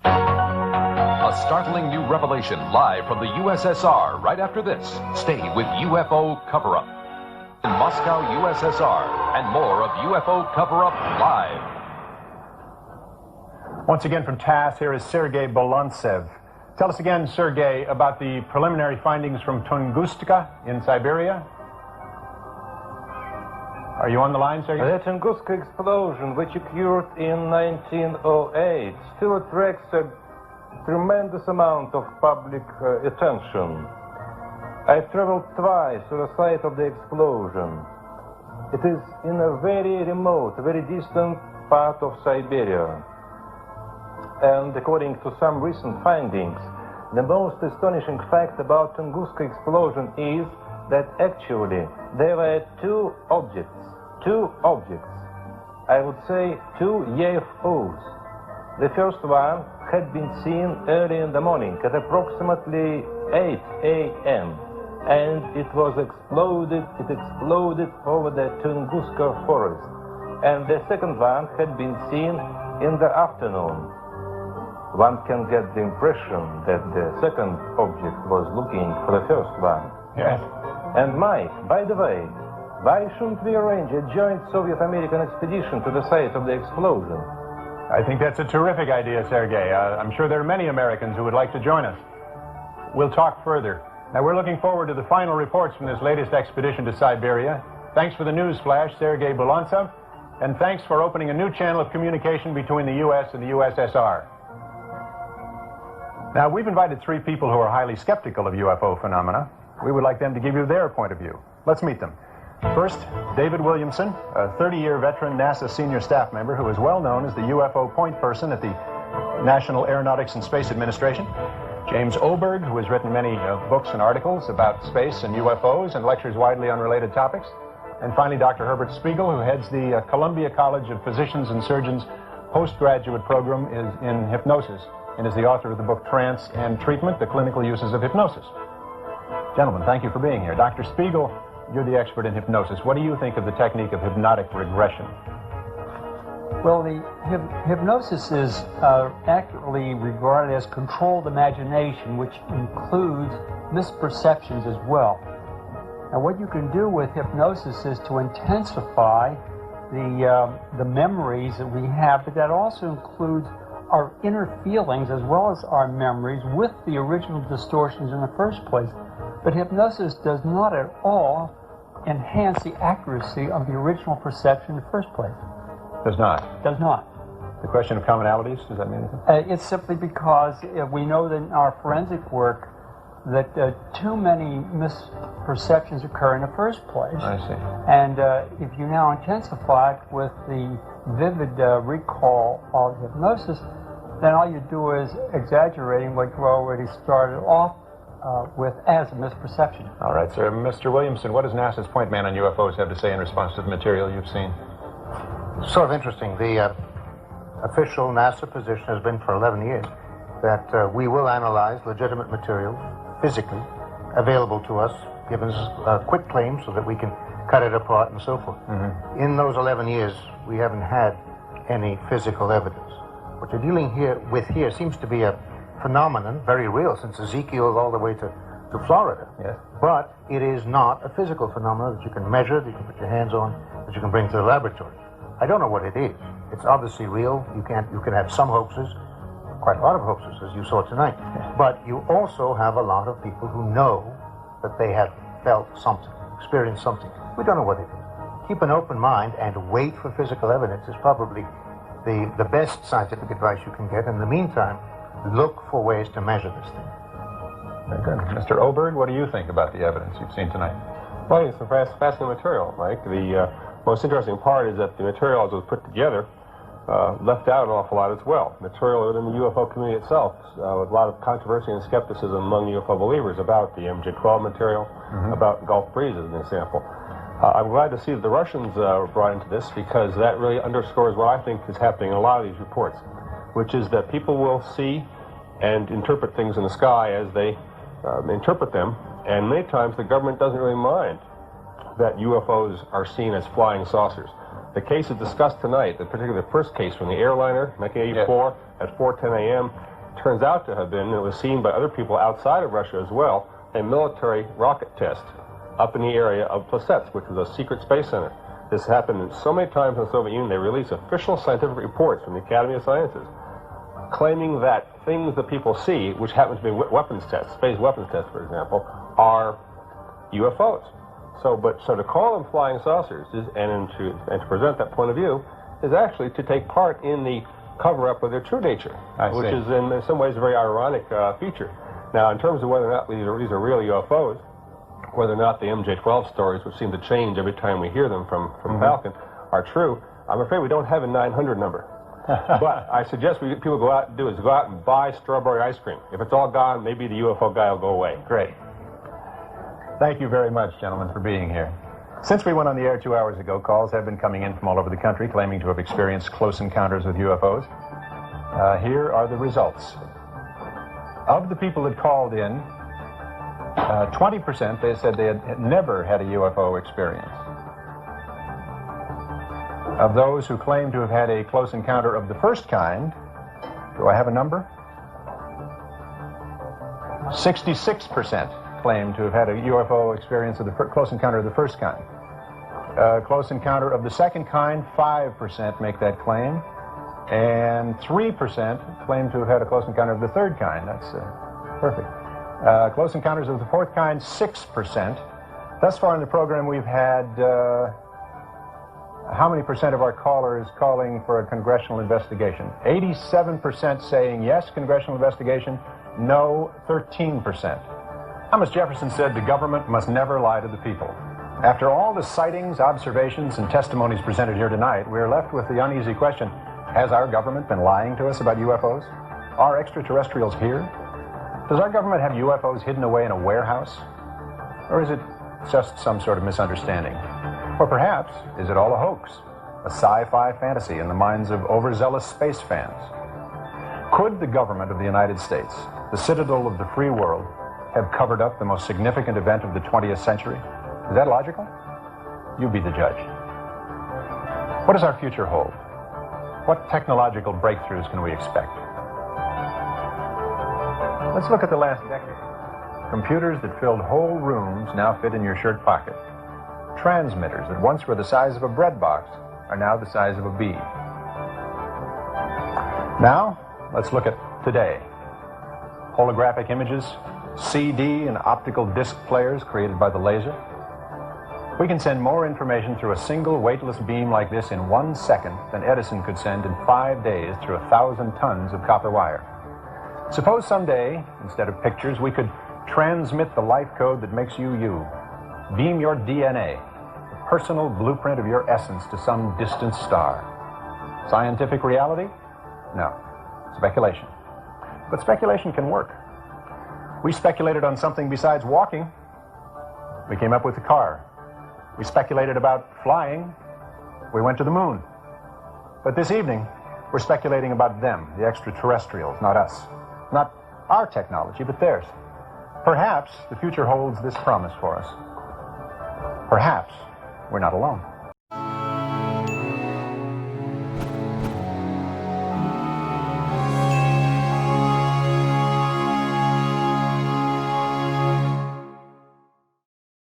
A startling new revelation live from the USSR right after this. Stay with UFO Cover-Up. In Moscow, USSR, and more of UFO Cover-Up live. Once again from TASS, here is Sergei Bolantsev. Tell us again, Sergei, about the preliminary findings from Tunguska in Siberia. Are you on the line, Sergey? The Tunguska explosion, which occurred in 1908, still attracts a tremendous amount of public attention. I've traveled twice to the site of the explosion. It is in a very remote, very distant part of Siberia. And according to some recent findings, the most astonishing fact about Tunguska explosion is that actually there were two objects, I would say two UFOs. The first one had been seen early in the morning at approximately 8 a.m. and it exploded over the Tunguska forest. And the second one had been seen in the afternoon. One can get the impression that the second object was looking for the first one. Yes. And Mike, by the way, why shouldn't we arrange a joint Soviet-American expedition to the site of the explosion? I think that's a terrific idea, Sergei. I'm sure there are many Americans who would like to join us. We'll talk further. Now, we're looking forward to the final reports from this latest expedition to Siberia. Thanks for the news flash, Sergei Bulantsov, and thanks for opening a new channel of communication between the U.S. and the USSR. Now, we've invited three people who are highly skeptical of UFO phenomena. We would like them to give you their point of view. Let's meet them. First, David Williamson, a 30-year veteran NASA senior staff member who is well known as the UFO point person at the National Aeronautics and Space Administration. James Oberg, who has written many books and articles about space and UFOs and lectures widely on related topics. And finally, Dr. Herbert Spiegel, who heads the Columbia College of Physicians and Surgeons postgraduate program in hypnosis and is the author of the book Trance and Treatment, The Clinical Uses of Hypnosis. Gentlemen, thank you for being here. Dr. Spiegel, you're the expert in hypnosis. What do you think of the technique of hypnotic regression? Well, the hypnosis is accurately regarded as controlled imagination, which includes misperceptions as well. Now, what you can do with hypnosis is to intensify the memories that we have, but that also includes our inner feelings as well as our memories with the original distortions in the first place. But hypnosis does not at all enhance the accuracy of the original perception in the first place. Does not? Does not. The question of commonalities, does that mean anything? It's simply because we know that in our forensic work that too many misperceptions occur in the first place. I see. And if you now intensify it with the vivid recall of hypnosis, then all you do is exaggerating what you already started off with as a misperception. All right, sir. Mr. Williamson, what does NASA's point man on UFOs have to say in response to the material you've seen? Sort of interesting. The official NASA position has been for 11 years that we will analyze legitimate material physically available to us, given us quick claims so that we can cut it apart and so forth. Mm-hmm. In those 11 years, we haven't had any physical evidence. What you're dealing with here seems to be a phenomenon, very real, since Ezekiel all the way to Florida. Yes. But it is not a physical phenomenon that you can measure, that you can put your hands on, that you can bring to the laboratory. I don't know what it is. It's obviously real. You can have some hoaxes, quite a lot of hoaxes, as you saw tonight. But you also have a lot of people who know that they have felt something, experienced something. We don't know what it is. Keep an open mind and wait for physical evidence is probably the best scientific advice you can get. In the meantime, look for ways to measure this thing. Very good. Mr. Oberg, what do you think about the evidence you've seen tonight? Well, it's a fascinating material, Mike. The most interesting part is that the material as it was put together left out an awful lot as well. Material within the UFO community itself, with a lot of controversy and skepticism among UFO believers about the MJ-12 material, about Gulf Breeze as an example. I'm glad to see that the Russians were brought into this because that really underscores what I think is happening in a lot of these reports, which is that people will see and interpret things in the sky as they interpret them, and many times the government doesn't really mind that UFOs are seen as flying saucers. The cases discussed tonight, particularly the first case from the airliner, 1984, at 4:10 a.m., turns out to have been, it was seen by other people outside of Russia as well, a military rocket test up in the area of Plesetsk, which was a secret space center. This happened so many times in the Soviet Union, they released official scientific reports from the Academy of Sciences claiming that things that people see, which happen to be weapons tests, space weapons tests, for example, are UFOs. So to call them flying saucers and to present that point of view is actually to take part in the cover-up of their true nature, which is in some ways a very ironic feature. Now, in terms of whether or not these are real UFOs, whether or not the MJ-12 stories, which seem to change every time we hear them from Falcon, are true, I'm afraid we don't have a 900 number. But I suggest people go out and buy strawberry ice cream. If it's all gone, maybe the UFO guy will go away. Great. Thank you very much, gentlemen, for being here. Since we went on the air 2 hours ago, calls have been coming in from all over the country claiming to have experienced close encounters with UFOs. Here are the results. Of the people that called in, 20% they said they had never had a UFO experience. Of those who claim to have had a close encounter of the first kind, do I have a number? 66% claim to have had a UFO experience of the close encounter of the first kind. Close encounter of the second kind, 5% make that claim. And 3% claim to have had a close encounter of the third kind. That's perfect. Close encounters of the fourth kind, 6%. Thus far in the program, we've had how many percent of our callers calling for a congressional investigation? 87% saying yes, congressional investigation. No, 13%. Thomas Jefferson said the government must never lie to the people. After all the sightings, observations, and testimonies presented here tonight, we are left with the uneasy question, has our government been lying to us about UFOs? Are extraterrestrials here? Does our government have UFOs hidden away in a warehouse? Or is it just some sort of misunderstanding? Or perhaps, is it all a hoax? A sci-fi fantasy in the minds of overzealous space fans? Could the government of the United States, the citadel of the free world, have covered up the most significant event of the 20th century? Is that logical? You be the judge. What does our future hold? What technological breakthroughs can we expect? Let's look at the last decade. Computers that filled whole rooms now fit in your shirt pocket. Transmitters that once were the size of a bread box are now the size of a bee. Now, let's look at today. Holographic images, CD and optical disc players created by the laser. We can send more information through a single weightless beam like this in 1 second than Edison could send in 5 days through 1,000 tons of copper wire. Suppose someday, instead of pictures, we could transmit the life code that makes you you. Beam your DNA, the personal blueprint of your essence, to some distant star. Scientific reality? No. Speculation. But speculation can work. We speculated on something besides walking. We came up with the car. We speculated about flying. We went to the moon. But this evening, we're speculating about them, the extraterrestrials, not us. Not our technology, but theirs. Perhaps the future holds this promise for us. Perhaps we're not alone.